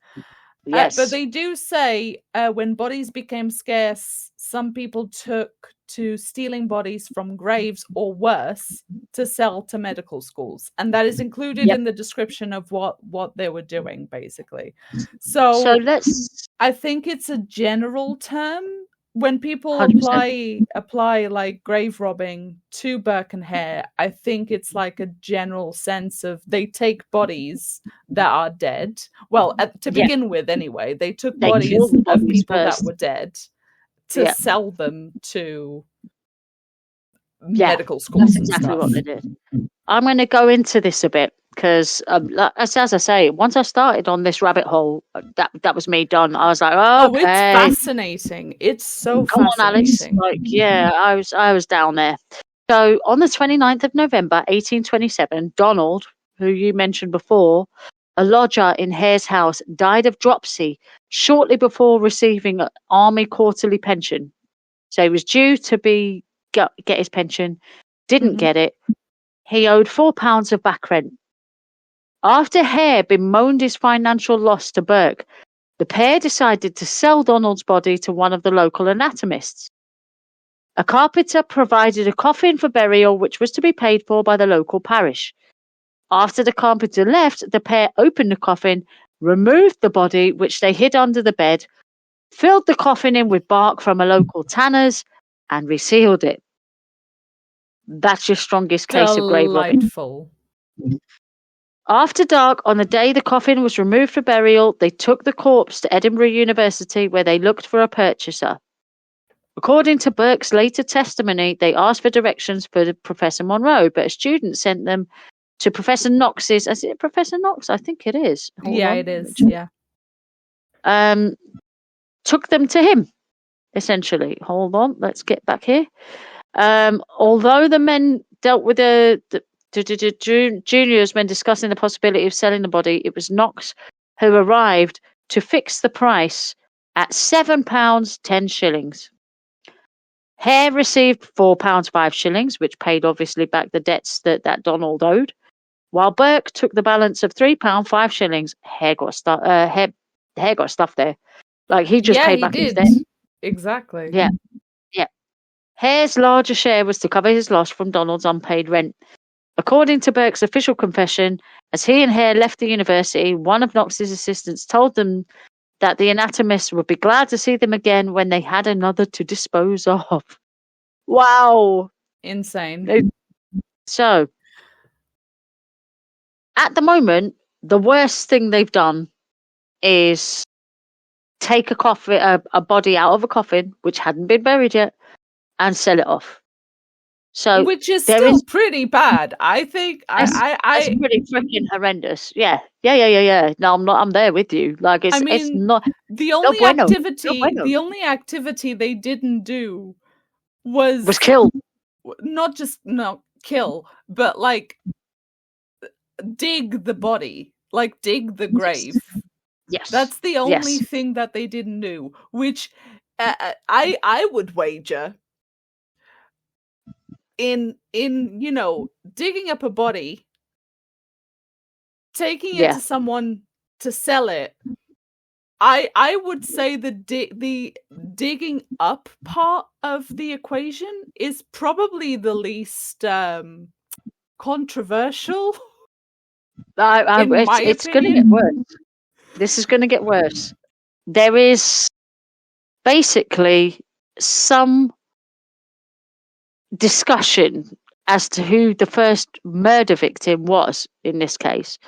Yes. But they do say when bodies became scarce, some people took to stealing bodies from graves or worse to sell to medical schools. And that is included in the description of what they were doing, basically. So I think it's a general term. When people 100%. apply like grave robbing to Burke and Hare, I think it's like a general sense of they take bodies that are dead. Well, to begin with, anyway, they took bodies of people that were dead to sell them to medical schools. That's exactly what they did. I'm going to go into this a bit because, as I say, once I started on this rabbit hole, that was me done. I was like, oh, it's fascinating. It's so Come fascinating. on, Alex. Like, yeah, I was down there. So on the 29th of November, 1827, Donald, who you mentioned before, a lodger in Hare's house, died of dropsy shortly before receiving an army quarterly pension. So he was due to get his pension, didn't get it. He owed £4 of back rent. After Hare bemoaned his financial loss to Burke, the pair decided to sell Donald's body to one of the local anatomists. A carpenter provided a coffin for burial, which was to be paid for by the local parish. After the carpenter left, the pair opened the coffin, removed the body, which they hid under the bed, filled the coffin in with bark from a local tanner's, and resealed it. That's your strongest case of grave robbing. Delightful. After dark, on the day the coffin was removed for burial, they took the corpse to Edinburgh University, where they looked for a purchaser. According to Burke's later testimony, they asked for directions for Professor Monroe, but a student sent them to Professor Knox's. Is it Professor Knox? I think it is. Hold on. It is. Yeah. Took them to him, essentially. Hold on. Let's get back here. Although the men dealt with the juniors when discussing the possibility of selling the body, it was Knox who arrived to fix the price at £7 10 shillings. Hare received £4 5 shillings, which paid obviously back the debts that Donald owed, while Burke took the balance of £3 5 shillings. Hare got stuff there. Like, he just paid back his debt. Exactly. Yeah. Hare's larger share was to cover his loss from Donald's unpaid rent. According to Burke's official confession, as he and Hare left the university, one of Knox's assistants told them that the anatomist would be glad to see them again when they had another to dispose of. Wow. Insane. So, at the moment, the worst thing they've done is take a body out of a coffin, which hadn't been buried yet, and sell it off. So, which is still pretty bad. I think that's pretty freaking horrendous. Yeah. No, I'm there with you. Like, it's not the only activity. The only activity they didn't do was kill. Not just kill, but like dig the body, like dig the grave. Yes, that's the only thing that they didn't do. Which I would wager. In digging up a body, taking it to someone to sell it, I would say the digging up part of the equation is probably the least controversial. It's going to get worse. This is going to get worse. There is basically some discussion as to who the first murder victim was in this case,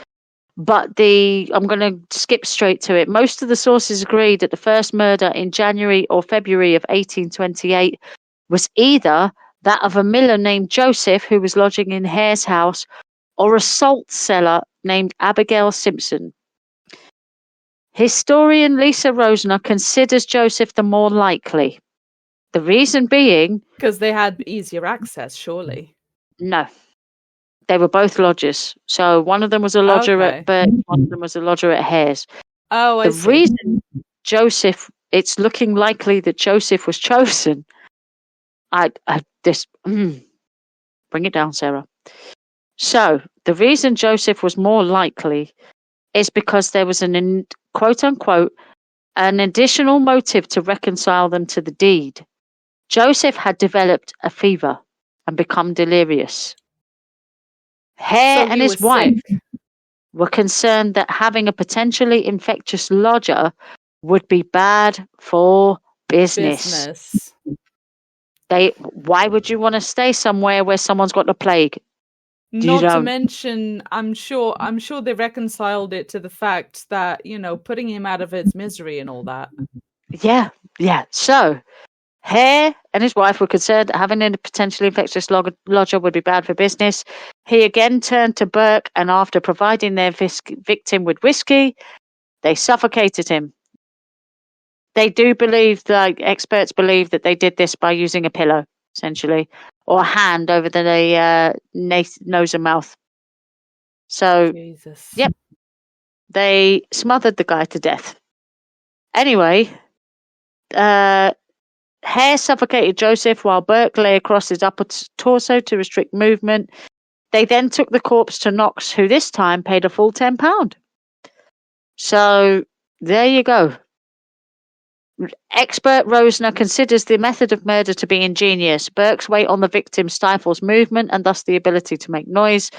but I'm going to skip straight to it. Most of the sources agreed that the first murder in January or February of 1828 was either that of a miller named Joseph, who was lodging in Hare's house, or a salt seller named Abigail Simpson. Historian Lisa Rosner considers Joseph the more likely. The reason being... because they had easier access, surely. No. They were both lodgers. So one of them was a lodger at Burke, one of them was a lodger at Hare's. Oh, I see. The reason it's looking likely that Joseph was chosen... bring it down, Sarah. So, the reason Joseph was more likely is because there was an, quote-unquote, an additional motive to reconcile them to the deed. Joseph had developed a fever and become delirious. Hare and his wife were concerned that having a potentially infectious lodger would be bad for business. Why would you want to stay somewhere where someone's got the plague? Not to mention, I'm sure they reconciled it to the fact that, putting him out of his misery and all that. Yeah. So, Hare and his wife were concerned that having a potentially infectious lodger would be bad for business. He again turned to Burke, and after providing their victim with whiskey, they suffocated him. They do believe, experts believe, that they did this by using a pillow, essentially, or a hand over the nose and mouth. So, Jesus. Yep, they smothered the guy to death. Anyway, Hare suffocated Joseph while Burke lay across his upper torso to restrict movement. They then took the corpse to Knox, who this time paid a full £10. So, there you go. Expert Rosner considers the method of murder to be ingenious. Burke's weight on the victim stifles movement and thus the ability to make noise,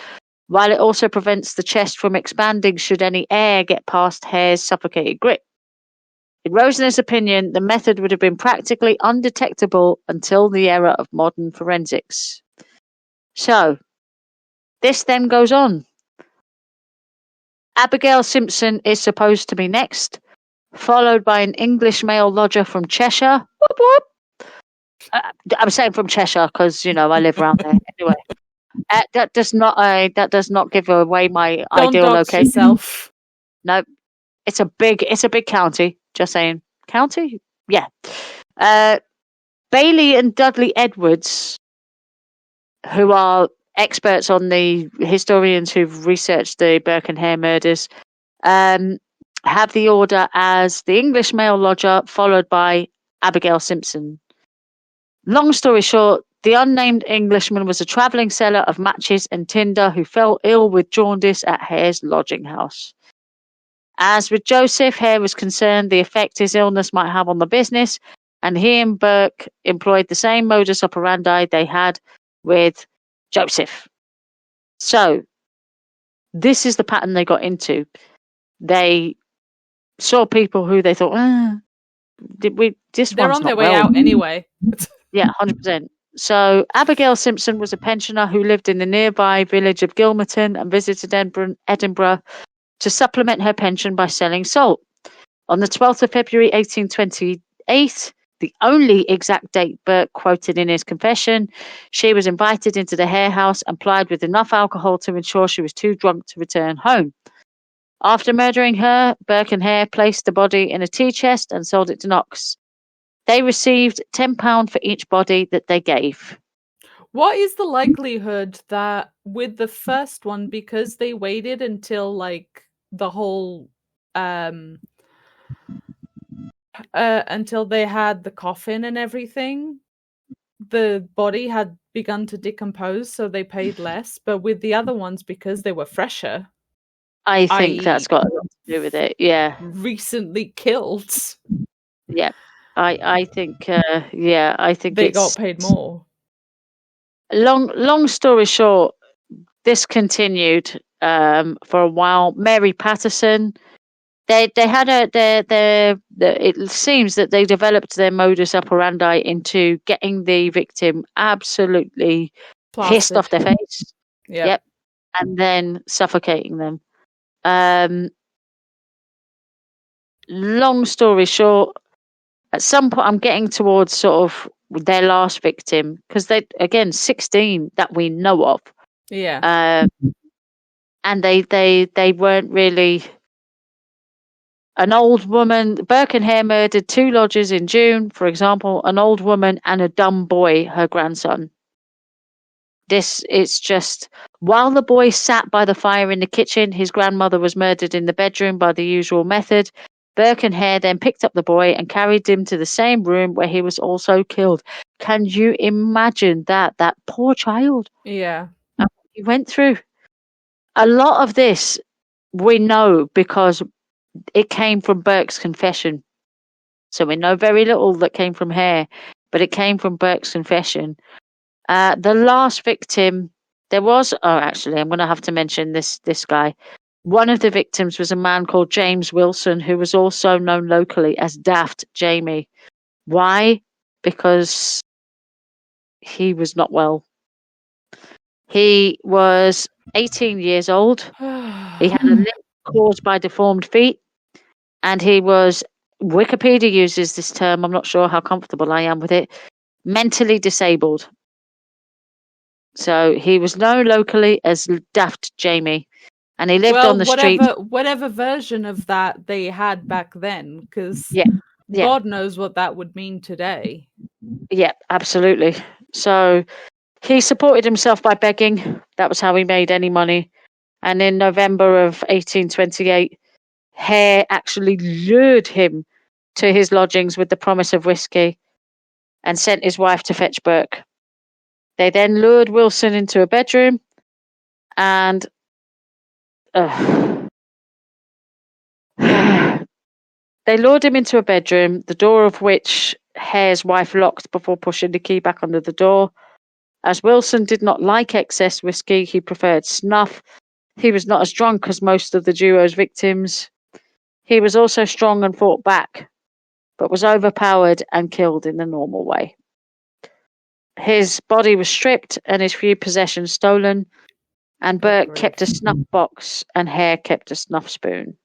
while it also prevents the chest from expanding should any air get past Hare's suffocated grip. In Rosner's opinion, the method would have been practically undetectable until the era of modern forensics. So, this then goes on. Abigail Simpson is supposed to be next, followed by an English male lodger from Cheshire. Whoop, whoop. I'm saying from Cheshire because I live around there. Anyway, that does not give away my ideal location. Yourself. No, it's a big county. Just saying, county. Yeah. Bailey and Dudley Edwards, who are experts on the historians who've researched the Burke and Hare murders, have the order as the English male lodger, followed by Abigail Simpson. Long story short, the unnamed Englishman was a travelling seller of matches and tinder who fell ill with jaundice at Hare's lodging house. As with Joseph, Hare was concerned the effect his illness might have on the business, and he and Burke employed the same modus operandi they had with Joseph. So, this is the pattern they got into. They saw people who they thought, they're on their way out anyway. Yeah, 100%. So Abigail Simpson was a pensioner who lived in the nearby village of Gilmerton and visited Edinburgh to supplement her pension by selling salt. On the 12th of February 1828, the only exact date Burke quoted in his confession, she was invited into the Hare house and plied with enough alcohol to ensure she was too drunk to return home. After murdering her, Burke and Hare placed the body in a tea chest and sold it to Knox. They received £10 for each body that they gave. What is the likelihood that with the first one, because they waited until the whole until they had the coffin and everything, the body had begun to decompose, so they paid less, but with the other ones, because they were fresher, I think that's got a lot to do with it. Yeah, recently killed. Yeah, I think. I think they got paid more. Long story short, this continued for a while. Mary Patterson, they had it seems that they developed their modus operandi into getting the victim absolutely pissed off their face. Yep, and then suffocating them. Long story short, at some point, I'm getting towards sort of their last victim because they, again, 16 that we know of. Yeah. And they weren't really. An old woman. Burke and Hare murdered 2 lodgers in June, for example, an old woman and a dumb boy, her grandson. It's just, while the boy sat by the fire in the kitchen, his grandmother was murdered in the bedroom by the usual method. Burke and Hare then picked up the boy and carried him to the same room where he was also killed. Can you imagine that? That poor child. Yeah. He went through. A lot of this we know because it came from Burke's confession. So we know very little that came from Hare, but it came from Burke's confession. The last victim, actually, I'm going to have to mention this guy. One of the victims was a man called James Wilson, who was also known locally as Daft Jamie. Why? Because he was not well. He was 18 years old. He had a limp caused by deformed feet. And he was, Wikipedia uses this term, I'm not sure how comfortable I am with it, mentally disabled. So he was known locally as Daft Jamie. And he lived on the street. Whatever version of that they had back then, because God knows what that would mean today. Yeah, absolutely. So he supported himself by begging. That was how he made any money. And in November of 1828, Hare actually lured him to his lodgings with the promise of whiskey and sent his wife to fetch Burke. They then lured Wilson into a bedroom and they They lured him into a bedroom, the door of which Hare's wife locked before pushing the key back under the door. As Wilson did not like excess whiskey, he preferred snuff. He was not as drunk as most of the duo's victims. He was also strong and fought back, but was overpowered and killed in the normal way. His body was stripped and his few possessions stolen, and Burke kept a snuff box and Hare kept a snuff spoon.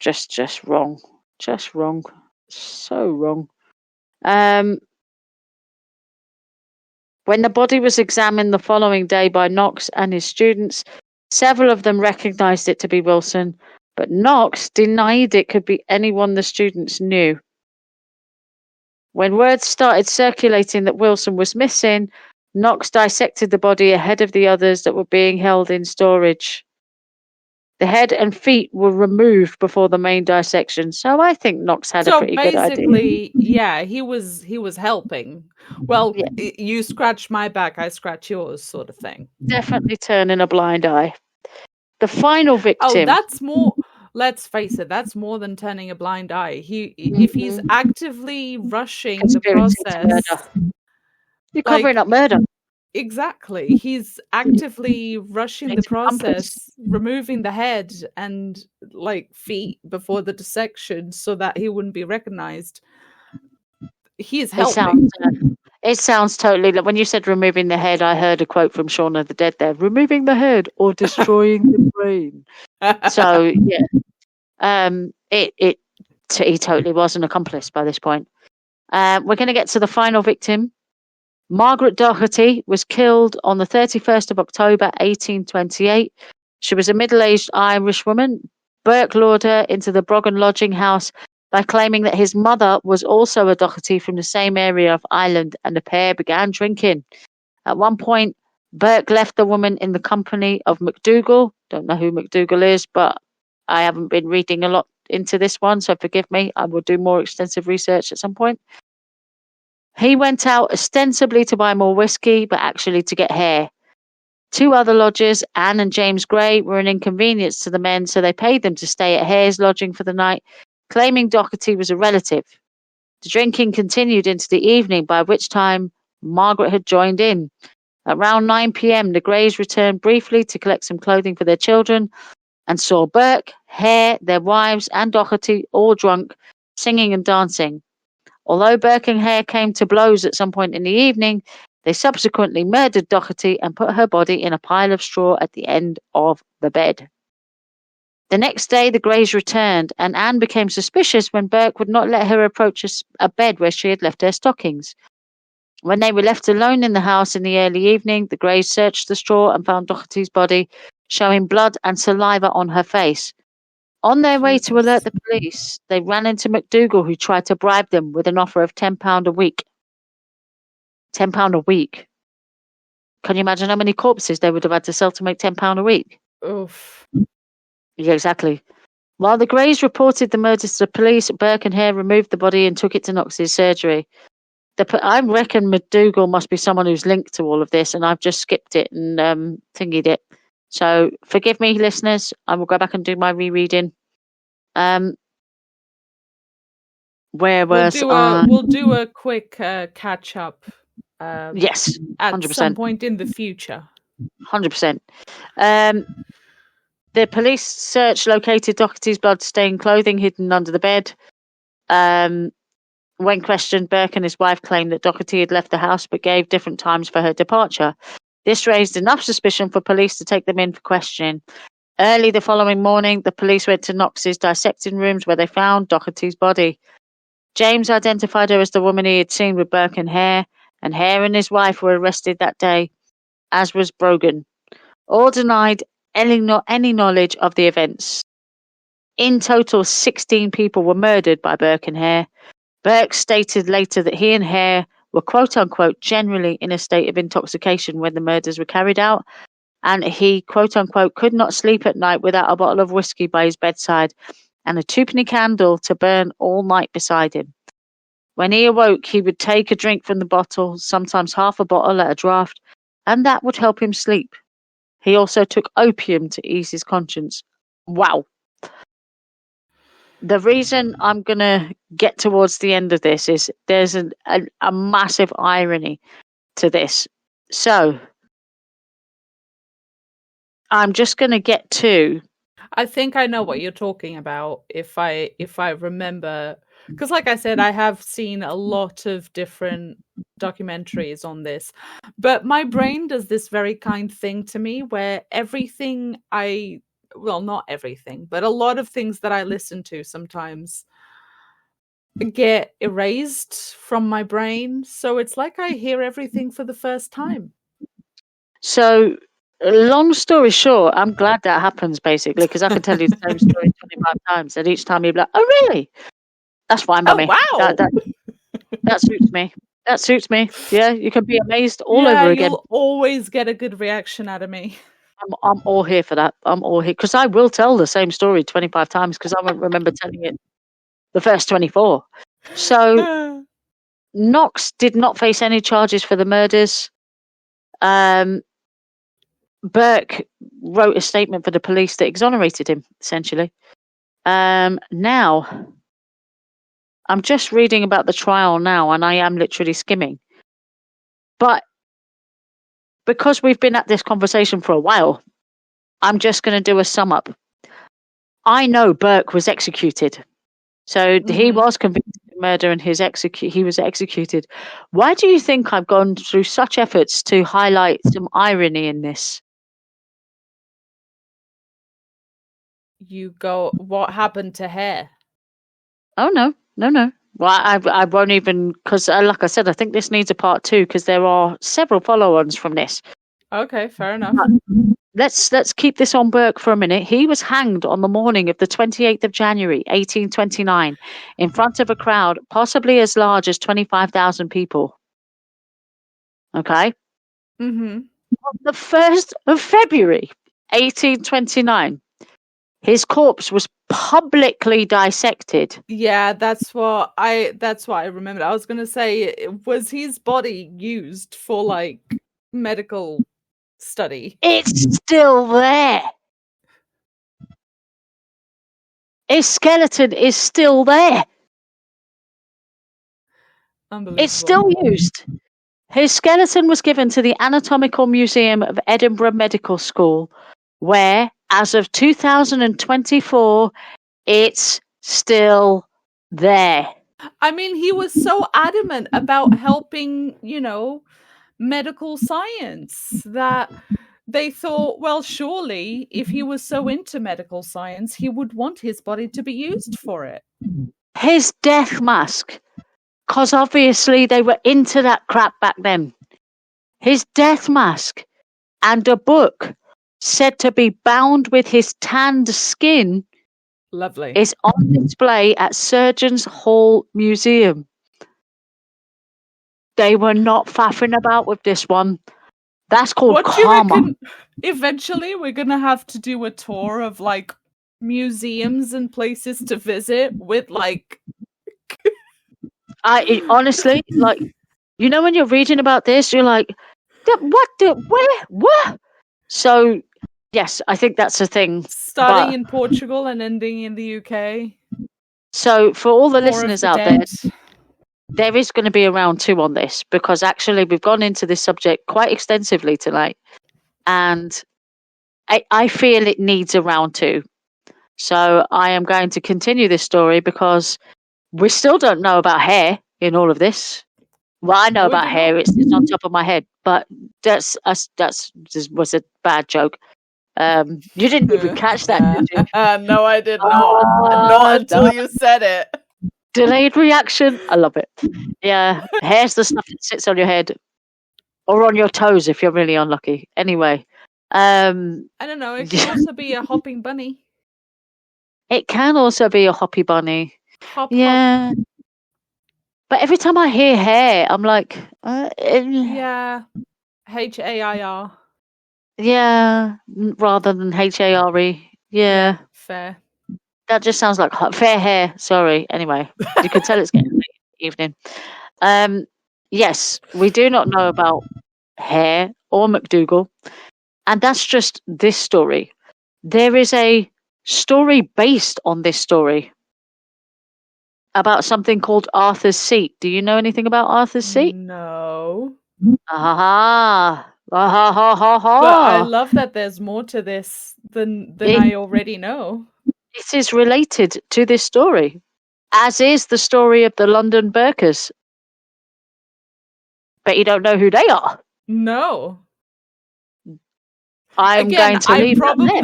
Just wrong. Just wrong. So wrong. When the body was examined the following day by Knox and his students, several of them recognized it to be Wilson, but Knox denied it could be anyone the students knew. When word started circulating that Wilson was missing, Knox dissected the body ahead of the others that were being held in storage. The head and feet were removed before the main dissection, so I think Knox had a pretty good idea. So basically, yeah, he was helping. Well, yeah. You scratch my back, I scratch yours, sort of thing. Definitely turning a blind eye. The final victim. Oh, that's more. Let's face it, that's more than turning a blind eye. If he's actively rushing the process, you're covering up murder. Exactly. He's actively rushing the process, removing the head and feet before the dissection so that he wouldn't be recognized. He is helping. It sounds totally like when you said removing the head, I heard a quote from Shaun of the Dead there. Removing the head or destroying the brain. So yeah. He totally was an accomplice by this point. We're going to get to the final victim. Margaret Doherty was killed on the 31st of October, 1828. She was a middle-aged Irish woman. Burke lured her into the Brogan lodging house by claiming that his mother was also a Doherty from the same area of Ireland, and the pair began drinking. At one point, Burke left the woman in the company of MacDougall. Don't know who MacDougall is, but I haven't been reading a lot into this one, so forgive me. I will do more extensive research at some point. He went out ostensibly to buy more whiskey, but actually to get Hare. Two other lodgers, Anne and James Gray, were an inconvenience to the men, so they paid them to stay at Hare's lodging for the night, claiming Doherty was a relative. The drinking continued into the evening, by which time Margaret had joined in. Around 9 p.m, the Greys returned briefly to collect some clothing for their children and saw Burke, Hare, their wives, and Doherty all drunk, singing and dancing. Although Burke and Hare came to blows at some point in the evening, they subsequently murdered Doherty and put her body in a pile of straw at the end of the bed. The next day, the Greys returned, and Anne became suspicious when Burke would not let her approach a bed where she had left her stockings. When they were left alone in the house in the early evening, the Greys searched the straw and found Doherty's body, showing blood and saliva on her face. On their way to alert the police, they ran into MacDougall, who tried to bribe them with an offer of £10 a week. £10 a week. Can you imagine how many corpses they would have had to sell to make £10 a week? Oof. Yeah, exactly. While the Greys reported the murders to the police, Burke and Hare removed the body and took it to Knox's surgery. I reckon MacDougall must be someone who's linked to all of this, and I've just skipped it and thingied it. So forgive me, listeners. I will go back and do my rereading. Where was we'll do a quick catch up. Yes, 100%. At some point in the future. 100%. The police search located Doherty's blood-stained clothing hidden under the bed. When questioned, Burke and his wife claimed that Doherty had left the house but gave different times for her departure. This raised enough suspicion for police to take them in for questioning. Early the following morning, the police went to Knox's dissecting rooms where they found Doherty's body. James identified her as the woman he had seen with Burke and Hare and his wife were arrested that day, as was Brogan. All denied any knowledge of the events. In total, 16 people were murdered by Burke and Hare. Burke stated later that he and Hare were quote-unquote generally in a state of intoxication when the murders were carried out, and he quote-unquote could not sleep at night without a bottle of whiskey by his bedside and a twopenny candle to burn all night beside him. When he awoke, he would take a drink from the bottle, sometimes half a bottle at a draught, and that would help him sleep. He also took opium to ease his conscience. Wow. the reason I'm going to get towards the end of this is there's a massive irony to this. So I'm just going to get to. I think I know what you're talking about if I remember, because like I said, I have seen a lot of different documentaries on this, but my brain does this very kind thing to me where everything well, not everything, but a lot of things that I listen to sometimes get erased from my brain. So it's like I hear everything for the first time. So, long story short, I'm glad that happens basically because I can tell you the same story 25 times, and each time you're like, "Oh, really? That's fine by Oh, me. wow. That suits me. That suits me. Yeah, you can be amazed all over again. You'll always get a good reaction out of me. I'm all here for that. I'm all here because I will tell the same story 25 times because I won't remember telling it the first 24. So Knox did not face any charges for the murders. Burke wrote a statement for the police that exonerated him, essentially. Now, I'm just reading about the trial now, and I am literally skimming. But because we've been at this conversation for a while, I'm just going to do a sum up. I know Burke was executed. So he was convicted of murder and he was executed. Why do you think I've gone through such efforts to highlight some irony in this? What happened to Hare? Oh, no. Well, I won't even, because like I said, I think this needs a part 2 because there are several follow-ons from this. Okay, fair enough. Let's keep this on Burke for a minute. He was hanged on the morning of the 28th of January, 1829, in front of a crowd possibly as large as 25,000 people. Okay? On the 1st of February, 1829, his corpse was publicly dissected. Yeah, that's what I remembered. I was going to say, was his body used for like medical study? It's still there. His skeleton is still there. Unbelievable. It's still used. His skeleton was given to the Anatomical Museum of Edinburgh Medical School, where, as of 2024, it's still there. I mean, he was so adamant about helping, medical science that they thought, well, surely if he was so into medical science, he would want his body to be used for it. His death mask, because obviously they were into that crap back then. His death mask and a book said to be bound with his tanned skin. Lovely. Is on display at Surgeons Hall Museum. They were not faffing about with this one. That's called karma. Do you reckon eventually we're going to have to do a tour of like museums and places to visit with like... I honestly, like, when you're reading about this, you're like, where? So, yes, I think that's a thing. Starting in Portugal and ending in the UK. So, for all the listeners out there is going to be a round 2 on this because actually we've gone into this subject quite extensively tonight. And I feel it needs a round 2. So, I am going to continue this story because we still don't know about Hare in all of this. Well, I know about Hare; it's on top of my head. But that was a bad joke. You didn't even catch that, did you? No, I did not. Not until you said it. Delayed reaction. I love it. Yeah, Hare's the stuff that sits on your head or on your toes if you're really unlucky. Anyway, I don't know. It can also be a hopping bunny. It can also be a hoppy bunny. Hop. But every time I hear Hare, I'm like, yeah, Hair. Yeah, rather than Hare. Yeah, fair. That just sounds like fair hair. Sorry. Anyway, you can tell it's getting late in the evening. Yes, we do not know about Hare or McDougal, and that's just this story. There is a story based on this story. about something called Arthur's Seat. Do you know anything about Arthur's Seat? No. Ah, ha ha ha But I ha. love that there's more to this than I already know. It is related to this story, as is the story of the London Burkers. But you don't know who they are. No. I'm going to leave that there.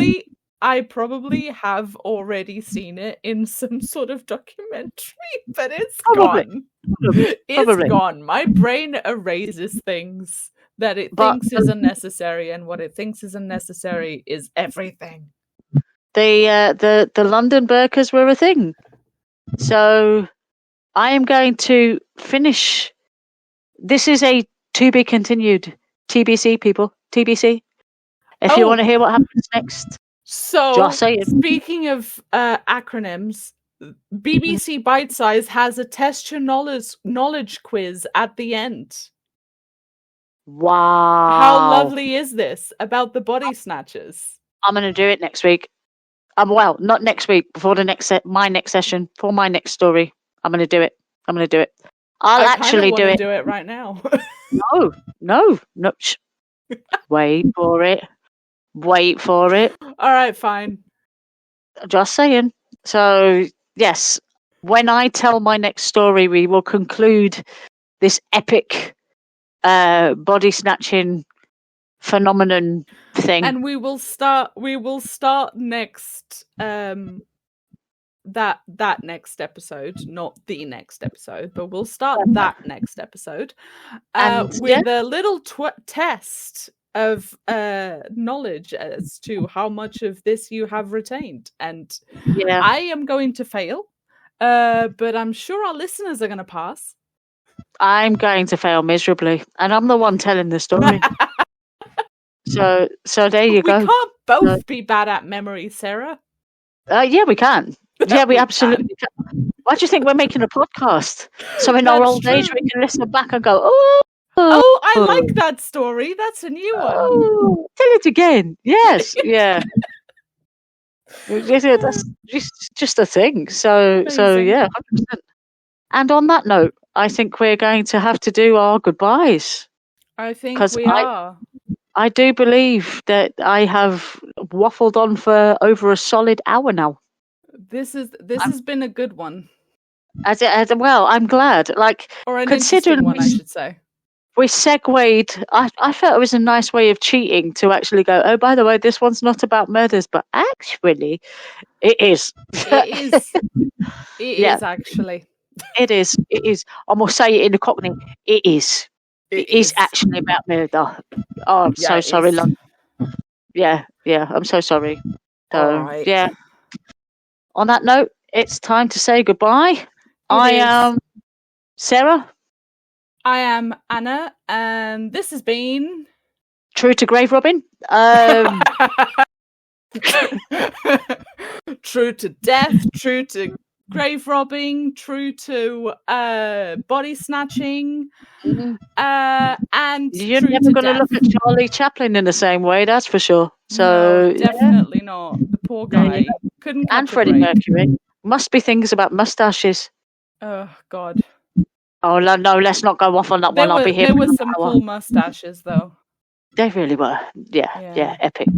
I probably have already seen it in some sort of documentary, but it's gone. It's gone. My brain erases things that it thinks is unnecessary, and what it thinks is unnecessary is everything. The London Burkers were a thing. So I am going to finish. This is a to be continued. TBC, people. TBC. If you want to hear what happens next. So, speaking of acronyms, BBC Bite Size has a test your knowledge quiz at the end. Wow. How lovely is this about the body snatchers? I'm going to do it next week. Well, not next week, before the next my next session, for my next story. I'm going to do it. I'll actually do it. Do it right now. No. Wait for it. All right, fine. Just saying. So, yes, when I tell my next story, we will conclude this epic body snatching phenomenon thing. And we will start next that next episode, not the next episode, but we'll start that next episode with a little test of knowledge as to how much of this you have retained. And I am going to fail, but I'm sure our listeners are going to pass. I'm going to fail miserably, and I'm the one telling the story. So there you go. We can't both be bad at memory, Sarah. Yeah, we can. Yeah, we absolutely can. Why do you think we're making a podcast? So in our old age, we can listen back and go, oh, I like that story. That's a new one. Oh, tell it again. Yes, yeah. That's just a thing. So yeah, 100%. And on that note, I think we're going to have to do our goodbyes. I think we are. I do believe that I have waffled on for over a solid hour now. This has been a good one. Well, I'm glad. Or an interesting one, I should say. We segued. I felt it was a nice way of cheating to actually go, oh, by the way, this one's not about murders, but actually, it is. It is. It is actually. It is. I'm going to say it in the Cockney. It is. It is actually about murder. Oh, I'm so sorry, Lon. Yeah, I'm so sorry. So, right. Yeah. On that note, it's time to say goodbye. I am Sarah. I am Anna, and this has been True to Grave Robbing. True to death, true to grave robbing, true to body snatching, and you're never going to look at Charlie Chaplin in the same way, that's for sure. So no, definitely not. The poor guy couldn't catch and Freddie Mercury. Must be things about mustaches. Oh God. Oh no, let's not go off on that one. I'll be here. There were some cool mustaches, though. They really were. Yeah, epic.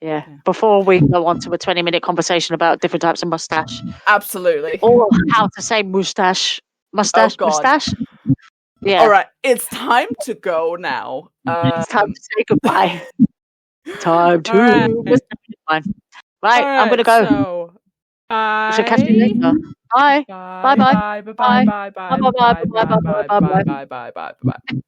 Yeah. Before we go on to a 20-minute conversation about different types of mustache. Absolutely. Or how to say mustache. Mustache. Yeah. All right. It's time to go now. It's time to say goodbye. Time to. Right, I'm going to go. So, so catch you later. Bye. Bye. Bye. Bye. Bye. Bye. Bye. Bye. Bye. Bye. Bye. Bye. Bye. Bye. Bye.